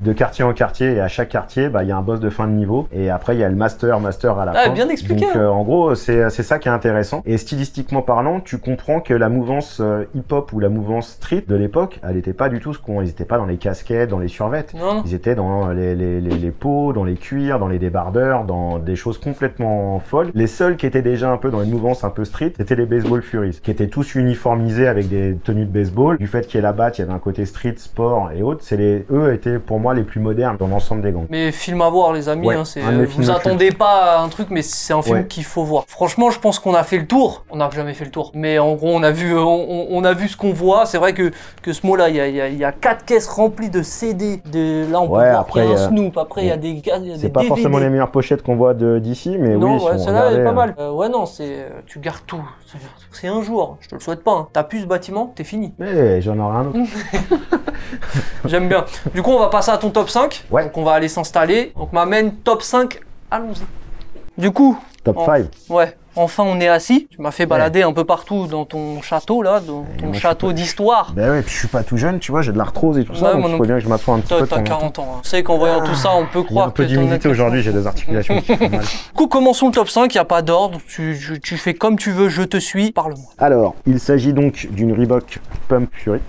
de quartier en quartier, et à chaque quartier, il y a un boss de fin de niveau, et après il y a le master à la fin. Bien expliqué. Donc en gros, c'est ça qui est intéressant, et stylistiquement parlant, tu comprends que la mouvance hip-hop ou la mouvance street de l'époque, elle n'était pas du tout ils n'étaient pas dans les casquettes, dans les survêtes. Non. Ils étaient dans les peaux, dans les cuirs, dans les débardeurs, dans des choses complètement folles. Les seuls qui étaient déjà un peu dans une mouvance un peu street, c'était les Baseball Furies, qui étaient tous uniformisés avec des tenues de baseball. Du fait qu'il y ait la batte, il y avait un côté street, sport et autres. Eux étaient pour moi les plus modernes dans l'ensemble des gangs. Mais film à voir, les amis. Ouais, vous attendez pas à un truc, mais c'est un film qu'il faut voir. Franchement, je pense qu'on a fait le tour. On n'a jamais fait le tour. Mais en gros, on a vu ce qu'on voit. C'est vrai que ce mot-là, il y a 4 caisses remplies de CD. Là, on peut voir qu'il y a un Snoop. Après, il y a des c'est pas DVD. Forcément les meilleures pochettes qu'on voit d'ici, mais non, oui. Celle-là est pas mal. Tu gardes tout. C'est un jour. Je te le souhaite pas. Hein. T'as plus ce bâtiment, t'es fini. Mais j'en aurai un autre. J'aime bien. Du coup, on va passer à ton top 5. Ouais. Donc, on va aller s'installer. Donc, ma main top 5. Allons-y. Du coup. Top 5. Ouais. Enfin, on est assis. Tu m'as fait balader un peu partout dans ton château, là, dans ton château d'histoire. Ben ouais, puis je suis pas tout jeune, tu vois, j'ai de l'arthrose et tout ça, donc il faut bien que je m'assoie un petit peu. T'as 40 ans. Hein. Tu sais qu'en voyant tout ça, on peut croire que... Il y a un peu d'immunité aujourd'hui, j'ai des articulations qui font mal. Du coup, commençons le top 5, il n'y a pas d'ordre. Tu fais comme tu veux, je te suis. Parle-moi. Alors, il s'agit donc d'une Reebok Pump Fury.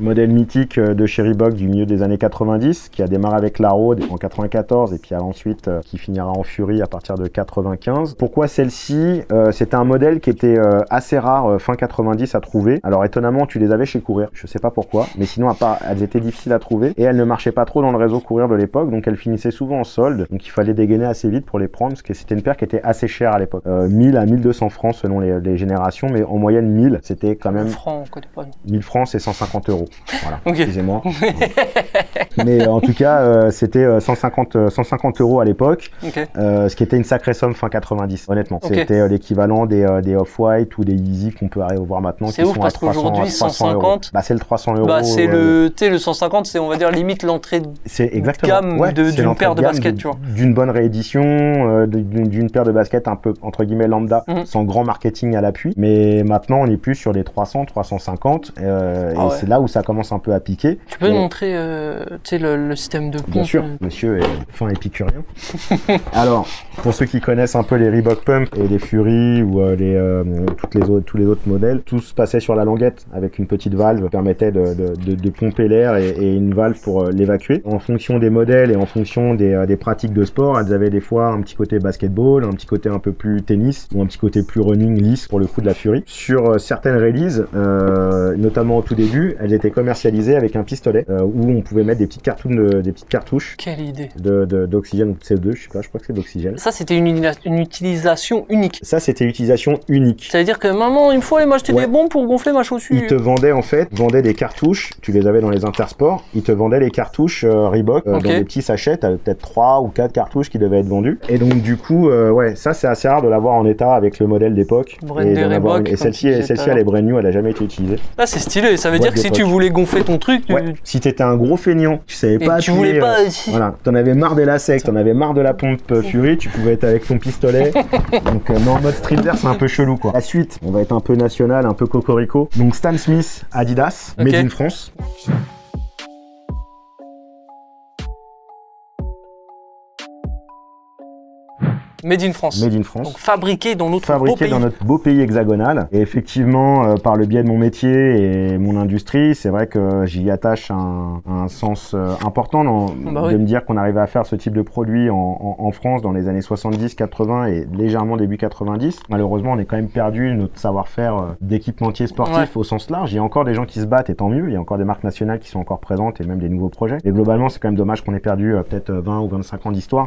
Modèle mythique de chez Reebok du milieu des années 90, qui a démarré avec la Road en 94 et puis ensuite qui finira en Fury à partir de 95. Pourquoi celle-ci? C'était un modèle qui était assez rare fin 90 à trouver. Alors étonnamment, tu les avais chez Courir, je sais pas pourquoi, mais sinon à part, elles étaient difficiles à trouver et elles ne marchaient pas trop dans le réseau Courir de l'époque, donc elles finissaient souvent en solde, donc il fallait dégainer assez vite pour les prendre, parce que c'était une paire qui était assez chère à l'époque. 1000 à 1200 francs selon les générations, mais en moyenne 1000, c'était quand même... 1000 francs, c'est 150 euros. Voilà, excusez-moi. Mais en tout cas, c'était 150 euros à l'époque, ce qui était une sacrée somme fin 90, honnêtement. C'était l'équivalent des Off-White ou des Yeezy qu'on peut arriver voir maintenant. C'est ouf parce qu'aujourd'hui, 150, c'est le 300 euros. C'est le 150, c'est on va dire limite l'entrée de gamme d'une paire de baskets, tu vois. D'une bonne réédition, d'une paire de baskets un peu entre guillemets lambda, sans grand marketing à l'appui. Mais maintenant, on est plus sur les 300, 350, et c'est là où ça commence un peu à piquer. Tu peux nous montrer le système de pompe? Bien sûr, monsieur est fin épicurien. Alors, pour ceux qui connaissent un peu les Reebok Pump et les Fury ou tous les autres modèles, tout se passait sur la languette avec une petite valve qui permettait de pomper l'air et une valve pour l'évacuer. En fonction des modèles et en fonction des pratiques de sport, elles avaient des fois un petit côté basketball, un petit côté un peu plus tennis ou un petit côté plus running lisse pour le coup de la Fury. Sur certaines releases, notamment au tout début, elles étaient commercialisées avec un pistolet où on pouvait mettre mettre des petites cartouches. Quelle idée. D'oxygène, CO2, je sais pas, je crois que c'est d'oxygène. Ça, c'était une utilisation unique. Ça, c'était utilisation unique. Ça veut dire que maman, il me faut aller m'acheter des bombes pour gonfler ma chaussure. Ils te vendaient en fait, des cartouches, tu les avais dans les intersports, ils te vendaient les cartouches Reebok dans des petits sachets, t'avais peut-être 3 ou 4 cartouches qui devaient être vendues. Et donc du coup, ouais, ça c'est assez rare de l'avoir en état avec le modèle d'époque. Et celle-ci, elle est brand new, elle a jamais été utilisée. Ah, c'est stylé, ça veut dire que si tu voulais gonfler ton truc, si t'étais un gros feignant, tu savais pas tu voulais pas voilà, t'en avais marre des lacets, t'en avais marre de la pompe Fury, tu pouvais être avec ton pistolet. Donc mais en mode streetwear, c'est un peu chelou quoi. La suite, on va être un peu national, un peu cocorico. Donc Stan Smith, Adidas, made in France. Made in France. Made in France. Donc fabriqué dans notre beau pays hexagonal. Et effectivement, par le biais de mon métier et mon industrie, c'est vrai que j'y attache un sens important de me dire qu'on arrivait à faire ce type de produit en France dans les années 70, 80 et légèrement début 90. Malheureusement, on est quand même perdu notre savoir-faire d'équipementier sportif au sens large. Il y a encore des gens qui se battent et tant mieux. Il y a encore des marques nationales qui sont encore présentes et même des nouveaux projets. Et globalement, c'est quand même dommage qu'on ait perdu peut-être 20 ou 25 ans d'histoire.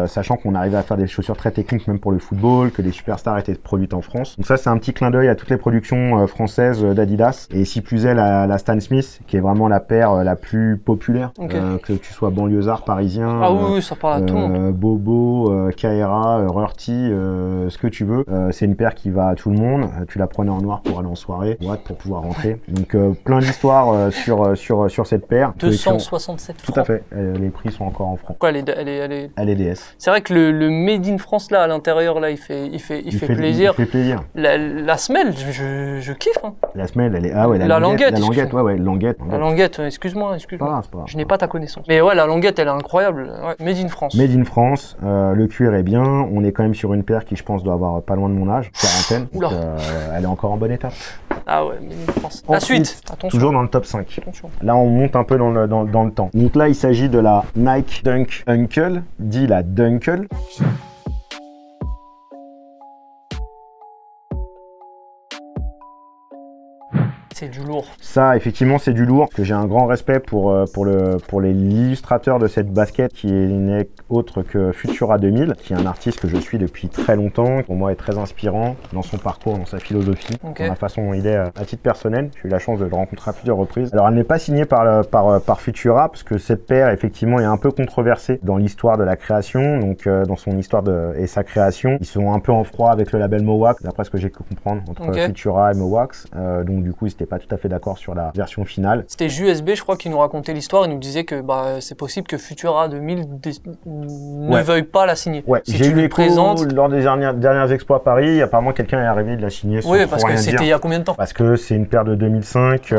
Sachant qu'on arrivait à faire des chaussures très techniques même pour le football, que les superstars étaient produites en France. Donc ça c'est un petit clin d'œil à toutes les productions françaises d'Adidas et si plus est la Stan Smith qui est vraiment la paire la plus populaire, que tu sois banlieusard parisien, ça parle à tout le monde. Bobo, Kaera, Rurty, ce que tu veux. C'est une paire qui va à tout le monde. Tu la prenais en noir pour aller en soirée, pour pouvoir rentrer. Donc plein d'histoires sur cette paire. 267 francs. Tout à fait. Les prix sont encore en francs. Pourquoi elle est DS. C'est vrai que le Made in France là à l'intérieur là il fait plaisir. Il fait plaisir. La semelle, je kiffe. Hein. La semelle, elle est la languette. La languette, excuse-moi. Pas, je n'ai pas ta connaissance. Mais ouais, la languette elle est incroyable. Ouais, Made in France. Made in France, le cuir est bien. On est quand même sur une paire qui je pense doit avoir pas loin de mon âge, quarantaine. Donc, elle est encore en bonne état. Ah ouais, Made in France. La suite, attention. Toujours dans le top 5. Attention. Là on monte un peu dans le temps. Donc là il s'agit de la Nike Dunk Uncle, dit la Dunkle. C'est du lourd. Ça, effectivement, c'est du lourd. Que j'ai un grand respect pour l'illustrateur de cette basket qui n'est autre que Futura 2000, qui est un artiste que je suis depuis très longtemps, qui pour moi est très inspirant dans son parcours, dans sa philosophie, dans la façon dont il est à titre personnel. J'ai eu la chance de le rencontrer à plusieurs reprises. Alors, elle n'est pas signée par Futura, parce que cette paire, effectivement, est un peu controversée dans l'histoire de la création, donc dans son histoire et sa création. Ils sont un peu en froid avec le label Mowax, d'après ce que j'ai pu comprendre, entre Futura et Mowax. Donc, du coup, ils pas tout à fait d'accord sur la version finale. C'était JUSB, je crois, qui nous racontait l'histoire. Il nous disait que c'est possible que Futura 2000 ne veuille pas la signer. Ouais, j'ai eu l'écho lors des derniers exploits à Paris. Apparemment, quelqu'un est arrivé de la signer. Oui, parce que c'était il y a combien de temps? Parce que c'est une paire de 2005.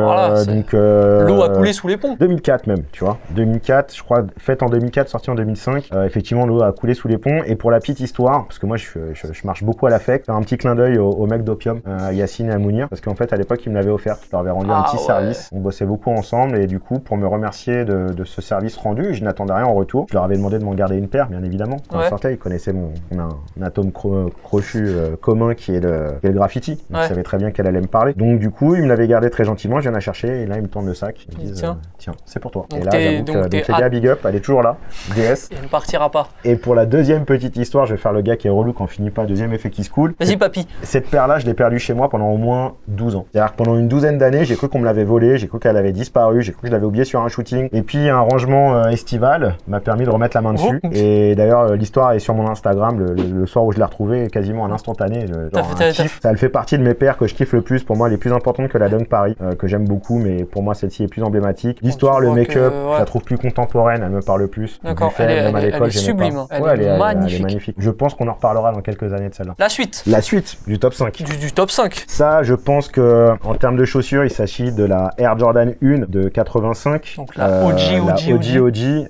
Donc l'eau a coulé sous les ponts. 2004 même, tu vois. 2004, je crois, faite en 2004, sortie en 2005. Effectivement, l'eau a coulé sous les ponts. Et pour la petite histoire, parce que moi, je marche beaucoup à l'affect, un petit clin d'œil au mec d'Opium, Yacine et à Mounir, parce qu'en fait, à l'époque, il me l'avait offert. Je leur avais rendu un petit service. On bossait beaucoup ensemble et du coup, pour me remercier de ce service rendu, je n'attendais rien en retour. Je leur avais demandé de m'en garder une paire, bien évidemment. Quand on sortait, ils connaissaient on a un atome crochu commun qui est le graffiti. Donc, ils savaient très bien qu'elle allait me parler. Donc, du coup, ils me l'avaient gardé très gentiment. Je viens la chercher et là, ils me tendent le sac. Ils me disent, tiens, c'est pour toi. Donc, et là, j'avoue que les gars, big up, elle est toujours là. DS. Et elle ne partira pas. Et pour la deuxième petite histoire, je vais faire le gars qui est relou quand on finit pas. Deuxième effet qui se coule. Vas-y, papy. Cette paire-là, je l'ai perdue chez moi pendant au moins 12 ans. C'est-à-dire que pendant une douzaine d'années, j'ai cru qu'on me l'avait volée, j'ai cru qu'elle avait disparu, j'ai cru que je l'avais oubliée sur un shooting. Et puis un rangement estival m'a permis de remettre la main dessus. Et d'ailleurs, l'histoire est sur mon Instagram le soir où je l'ai retrouvée, quasiment à l'instantané. Ça elle fait partie de mes paires que je kiffe le plus. Pour moi, les plus importantes que la Dunk Paris, que j'aime beaucoup, mais pour moi, celle-ci est plus emblématique. L'histoire, le make-up, je la trouve plus contemporaine, elle me parle plus. D'accord, elle est sublime. Elle est magnifique. Je pense qu'on en reparlera dans quelques années de celle-là. La suite. La suite du top 5. Du top 5. Ça, je pense que en termes de chaussures, il s'agit de la Air Jordan 1 de 85. Donc la OG.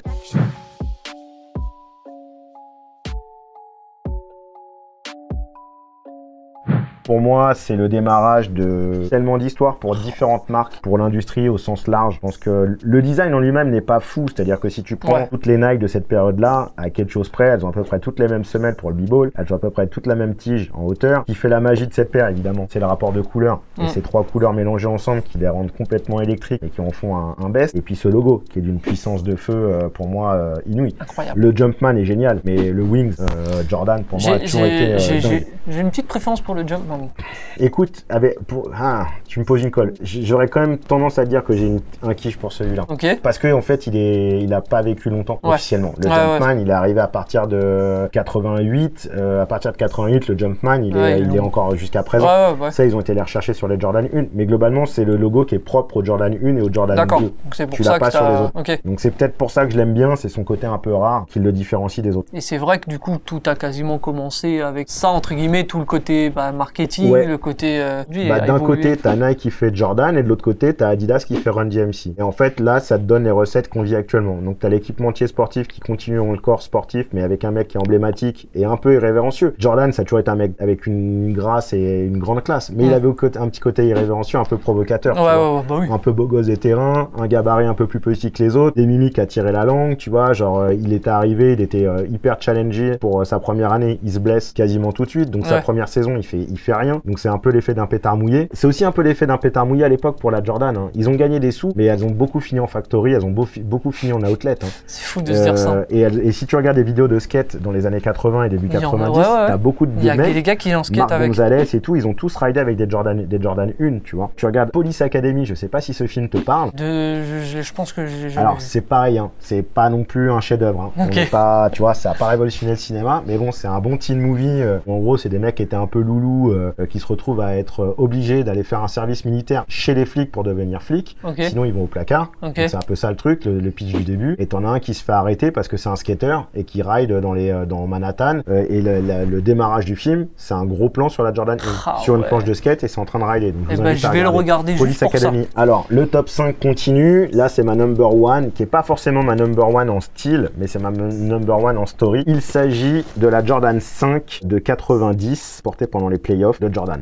Pour moi, c'est le démarrage de tellement d'histoires pour différentes marques, pour l'industrie au sens large. Je pense que le design en lui-même n'est pas fou, c'est-à-dire que si tu prends toutes les Nike de cette période-là, à quelque chose près, elles ont à peu près toutes les mêmes semelles pour le b-ball, elles ont à peu près toute la même tige en hauteur. Ce qui fait la magie de cette paire, évidemment, c'est le rapport de couleurs. Et ces trois couleurs mélangées ensemble qui les rendent complètement électriques et qui en font un best. Et puis ce logo qui est d'une puissance de feu pour moi inouïe. Incroyable. Le Jumpman est génial, mais le Wings Jordan pour moi a toujours été j'ai une petite préférence pour le Jumpman. Écoute, tu me poses une colle. J'aurais quand même tendance à dire que j'ai un kiff pour celui-là. Parce que en fait, il a pas vécu longtemps officiellement. Le Jumpman, il est arrivé à partir de 88. À partir de 88, le Jumpman, il est encore jusqu'à présent. Ça, ils ont été les rechercher sur les Jordan 1. Mais globalement, c'est le logo qui est propre au Jordan 1 et au Jordan 2. D'accord. Tu l'as pas sur les autres. Donc c'est peut-être pour ça que je l'aime bien. C'est son côté un peu rare qui le différencie des autres. Et c'est vrai que du coup, tout a quasiment commencé avec ça, entre guillemets, tout le côté marketing, le côté... d'un côté, t'as Nike qui fait Jordan et de l'autre côté, t'as Adidas qui fait Run DMC. Et en fait, là, ça te donne les recettes qu'on vit actuellement. Donc t'as l'équipementier sportif qui continue dans le corps sportif, mais avec un mec qui est emblématique et un peu irrévérencieux. Jordan, ça a toujours été un mec avec une grâce et une grande classe, mais il avait un petit côté irrévérencieux, un peu provocateur. Un peu beau gosse des terrains, un gabarit un peu plus petit que les autres, des mimiques à tirer la langue, tu vois, genre il était arrivé, il était hyper challengé pour sa première année, il se blesse quasiment tout de suite, donc sa première saison, il fait rien, donc c'est un peu l'effet d'un pétard mouillé. C'est aussi un peu l'effet d'un pétard mouillé à l'époque pour la Jordan, hein. Ils ont gagné des sous, mais elles ont beaucoup fini en factory, elles ont beaucoup fini en outlet. Hein. C'est fou de se dire ça. Et si tu regardes des vidéos de skate dans les années 80 et début 90, t'as beaucoup de mecs, il y a des gars qui en skate Marc avec. Gonzalez et tout, ils ont tous ridé avec des Jordan 1, tu vois. Tu regardes Police Academy, je sais pas si ce film te parle. Je pense que j'ai jamais Alors vu. c'est pareil, hein. C'est pas non plus un chef-d'œuvre. Hein. On est pas, tu vois, ça a pas révolutionné le cinéma, mais bon, c'est un bon teen movie. En gros, c'est des mecs qui étaient un peu loulous, qui se retrouvent à être obligés d'aller faire un service militaire chez les flics pour devenir flics. Sinon, ils vont au placard. C'est un peu ça le truc, le pitch du début. Et t'en as un qui se fait arrêter parce que c'est un skater et qui ride dans Manhattan. Et le démarrage du film, c'est un gros plan sur la Jordan 1, sur une planche de skate et c'est en train de rider. Donc, je vais le regarder Police juste pour Academy. Ça. Alors, le top 5 continue. Là, c'est ma number one, qui est pas forcément ma number one en style, mais c'est ma number one en story. Il s'agit de la Jordan 5 de 90, portée pendant les playoffs de Jordan.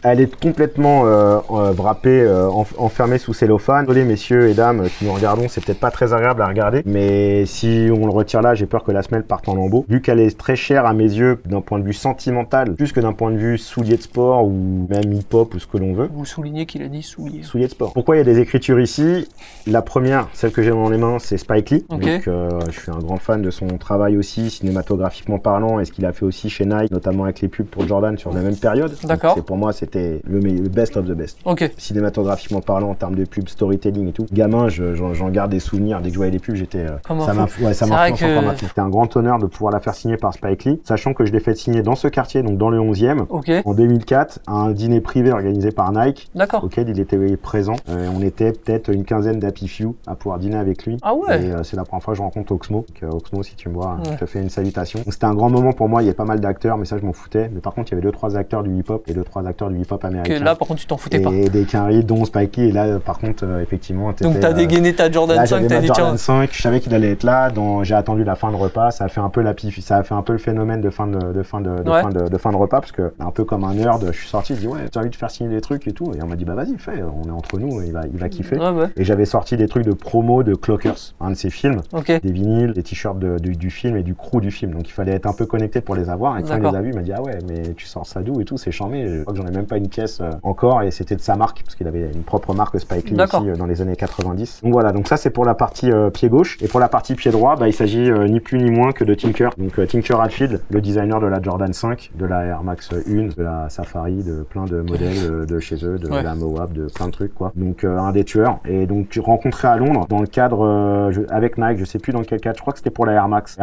Elle est complètement wrappée, enfermée sous cellophane. Désolé messieurs et dames qui nous regardons, c'est peut-être pas très agréable à regarder, mais si on le retire là, j'ai peur que la semelle parte en lambeaux. Vu qu'elle est très chère à mes yeux d'un point de vue sentimental, plus que d'un point de vue soulier de sport ou même hip-hop ou ce que l'on veut. Vous soulignez qu'il a dit soulier. Soulier de sport. Pourquoi il y a des écritures ici? La première, celle que j'ai dans les mains, c'est Spike Lee. Donc je suis un grand fan de son travail aussi, cinématographiquement parlant, et ce qu'il a fait aussi chez Nike, notamment avec les pubs pour Jordan sur la même période. D'accord. Pour moi, c'était le best of the best. Cinématographiquement parlant, en termes de pub, storytelling et tout. Gamin, j'en garde des souvenirs. Dès que je voyais les pubs, ça m'influence encore maintenant. C'était un grand honneur de pouvoir la faire signer par Spike Lee, sachant que je l'ai fait signer dans ce quartier, donc dans le 11e, en 2004, à un dîner privé organisé par Nike, auquel il était présent. On était peut-être une quinzaine d'Happy Few à pouvoir dîner avec lui. Et c'est la première fois que je rencontre Oxmo. Donc, Oxmo, si tu me vois, je te fais une salutation. C'était un grand moment pour moi. Il y avait pas mal d'acteurs, mais ça, je m'en foutais. Mais par contre, il y avait 2-3 acteurs du hip-hop et 2-3 acteurs du hip-hop américain. Là, par contre, tu t'en foutais pas. Et des quinries, dont Spike Lee. Et là, par contre, effectivement, donc, t'as dégainé ta Jordan 5, t'as dit tiens. Jordan 5, je savais qu'il allait être là. J'ai attendu la fin de repas. Ça a fait un peu le phénomène de fin de repas, parce que un peu comme un nerd, je suis sorti, je dis j'ai envie de faire signer des trucs et tout. Et on m'a dit bah vas-y, fais. On est entre nous, il va kiffer. Et j'avais sorti des trucs de promo de Clockers, un de ses films, des vinyles, des t-shirts du film et du crew du film. Donc il fallait être un peu connecté pour les avoir. Et quand il les a vus, il m'a dit ah ouais, mais tu sors ça d'où et tout, c'est charmé. Je crois que j'en ai même pas une pièce encore, et c'était de sa marque parce qu'il avait une propre marque Spike Lee aussi dans les années 90. Donc voilà, donc ça c'est pour la partie pied gauche, et pour la partie pied droit, il s'agit ni plus ni moins que de Tinker. Donc Tinker Hatfield, le designer de la Jordan 5, de la Air Max 1, de la Safari, de plein de modèles de chez eux, de la Moab, de plein de trucs quoi. Donc un des tueurs, et donc rencontré à Londres dans le cadre avec Nike, je sais plus dans quel cadre, je crois que c'était pour la Air Max 1,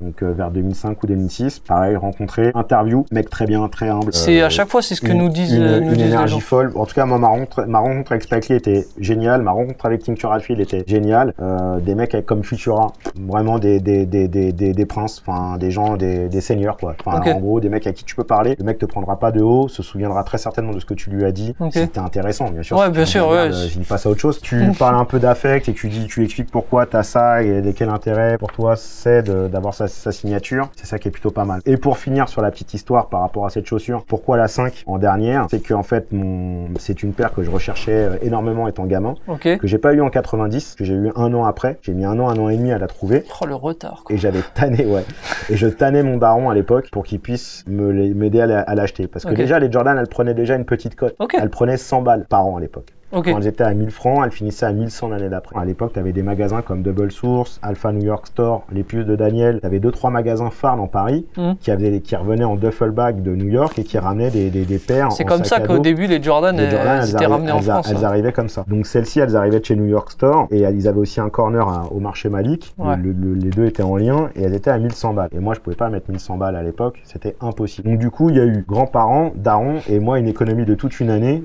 donc vers 2005 ou 2006. Pareil, rencontré, interview, mec très bien, très humble. C'est à chaque fois c'est ce que nous disent une énergie folle. En tout cas, moi, ma rencontre avec Spike Lee était géniale. Ma rencontre avec Tincture Hatfield était géniale. Des mecs comme Futura, vraiment des princes, enfin des gens, des seigneurs quoi. Enfin, en gros, des mecs à qui tu peux parler. Le mec te prendra pas de haut, se souviendra très certainement de ce que tu lui as dit. C'était intéressant, bien sûr. Ouais, bien sûr. Il passe à autre chose. Tu parles un peu d'affect et tu expliques pourquoi t'as ça et quel intérêt pour toi c'est d'avoir sa signature. C'est ça qui est plutôt pas mal. Et pour finir sur la petite histoire par rapport à cette chaussure, pourquoi la 5 en dernière? C'est que en fait, c'est une paire que je recherchais énormément étant gamin, que j'ai pas eu en 90, que j'ai eu un an après. J'ai mis un an et demi à la trouver. Oh, le retard, quoi. Et j'avais tanné, et je tannais mon daron à l'époque pour qu'il puisse m'aider à l'acheter. Parce que déjà, les Jordan, elles prenaient déjà une petite cote. Elles prenaient 100 balles par an à l'époque. Quand elles étaient à 1000 francs, elles finissaient à 1100 l'année d'après. À l'époque, tu avais des magasins comme Double Source, Alpha New York Store, les puces de Daniel. Tu avais 2-3 magasins phares dans Paris qui revenaient en duffel bag de New York et qui ramenaient des paires. C'est comme ça qu'au début, les Jordan elles étaient ramenées en France. Elles arrivaient comme ça. Donc celles-ci, elles arrivaient de chez New York Store et ils avaient aussi un corner au marché Malik. Les deux étaient en lien et elles étaient à 1100 balles. Et moi, je pouvais pas mettre 1100 balles à l'époque. C'était impossible. Donc du coup, il y a eu grands-parents, darons et moi une économie de toute une année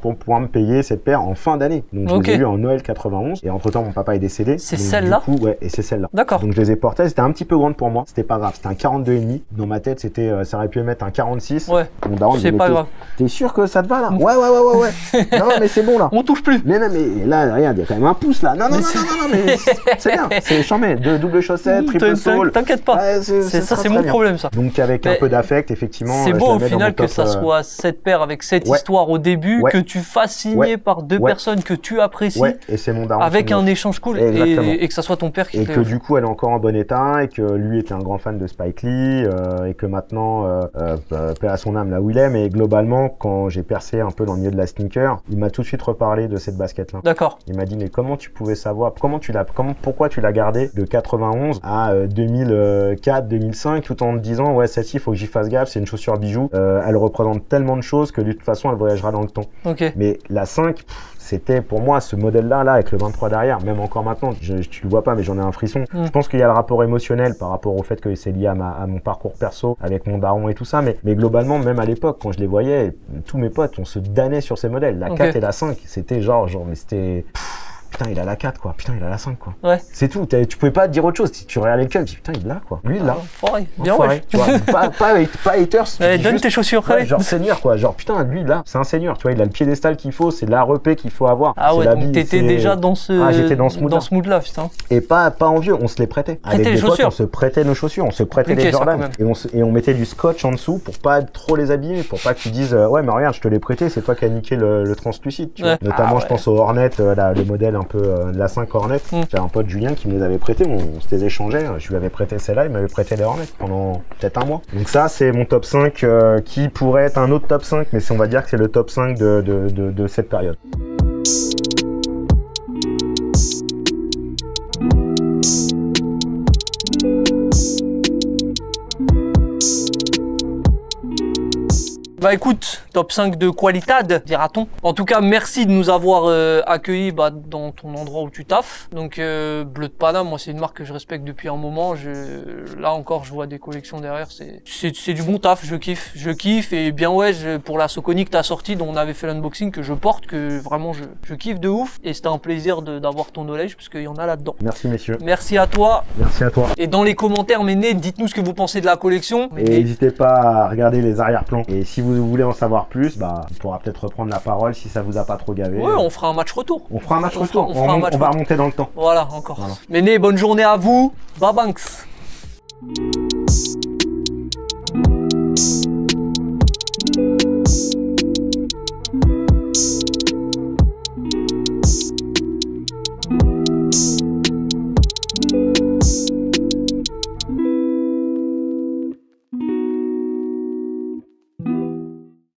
pour pouvoir me payer cette paire en fin d'année. Donc je les ai eu en Noël 91 et entre temps mon papa est décédé. C'est celle-là? Ouais, et c'est celle-là. D'accord. Donc je les ai portées, c'était un petit peu grande pour moi, c'était pas grave, c'était un 42,5. Dans ma tête, c'était ça aurait pu mettre un 46. Ouais. C'est pas grave. T'es sûr que ça te va là? Ouais. Non mais c'est bon là. On touche plus. Mais non mais là regarde, il y a quand même un pouce là. Non mais c'est bien, c'est charmé. De double chaussette, triple sole. T'inquiète pas. C'est mon problème ça. Donc avec un peu d'affect effectivement. C'est beau au final que ça soit cette paire avec cette histoire au début, que tu fasses signer par deux personnes que tu apprécies, et c'est mon daron avec un échange cool et que ça soit ton père qui et que du coup elle est encore en bon état et que lui était un grand fan de Spike Lee et que maintenant paix à son âme là où il est, mais globalement quand j'ai percé un peu dans le milieu de la sneaker, il m'a tout de suite reparlé de cette basket là. D'accord. Il m'a dit mais comment tu pouvais savoir, pourquoi tu l'as gardé de 91 à 2004 2005 tout en te disant ouais celle-ci il faut que j'y fasse gaffe, c'est une chaussure bijou, elle représente tellement de choses que de toute façon elle voyagera dans le temps. Mais la 5 c'était pour moi ce modèle-là, avec le 23 derrière, même encore maintenant, tu le vois pas, mais j'en ai un frisson. Je pense qu'il y a le rapport émotionnel par rapport au fait que c'est lié à mon parcours perso, avec mon daron et tout ça, mais globalement, même à l'époque, quand je les voyais, tous mes potes, on se damnait sur ces modèles. La 4 et la 5, c'était mais c'était... Putain, il a la 4 quoi, putain, il a la 5 quoi. Ouais. C'est tout, tu pouvais pas te dire autre chose. Si tu regardais le club, tu dis putain, il l'a quoi. Lui, il l'a. Bien ouais. Tu vois, pas haters. Donne tes chaussures. Genre seigneur quoi, genre putain, lui là, c'est un seigneur, tu vois, il a le piédestal qu'il faut, c'est la repée qu'il faut avoir. Ah ouais, donc t'étais déjà dans ce mood-là, putain. Et pas envieux, on se les prêtait. Avec des potes, on se prêtait nos chaussures, on se prêtait les Jordan. Et on mettait du scotch en dessous pour pas trop les abîmer, pour pas que tu dises ouais, mais regarde, je te l'ai prêté, c'est toi qui as niqué le translucide, tu vois. Notamment, je pense au Hornet, le modèle un peu de la 5 Hornet. J'avais un pote Julien qui me les avait prêtés, on se les échangeait. Je lui avais prêté celle-là, il m'avait prêté les Hornet pendant peut-être un mois. Donc ça, c'est mon top 5 qui pourrait être un autre top 5, mais on va dire que c'est le top 5 de cette période. Bah écoute, top 5 de qualitad, dira-t-on. En tout cas, merci de nous avoir accueillis dans ton endroit où tu taffes. Donc Bleu de Paname, moi c'est une marque que je respecte depuis un moment. Là encore, je vois des collections derrière. C'est du bon taf, je kiffe. Et bien ouais, pour la Soconi que t'as sorti, dont on avait fait l'unboxing, que je porte, que vraiment je kiffe de ouf. Et c'était un plaisir d'avoir ton knowledge, parce qu'il y en a là-dedans. Merci messieurs. Merci à toi. Merci à toi. Et dans les commentaires, dites-nous ce que vous pensez de la collection. Et n'hésitez pas à regarder les arrière-plans. Et si vous voulez en savoir plus, on pourra peut-être reprendre la parole si ça vous a pas trop gavé. Ouais, on fera un match retour. On fera un match retour. On va remonter dans le temps. Voilà, encore. Voilà. Bonne journée à vous. Bye Banks.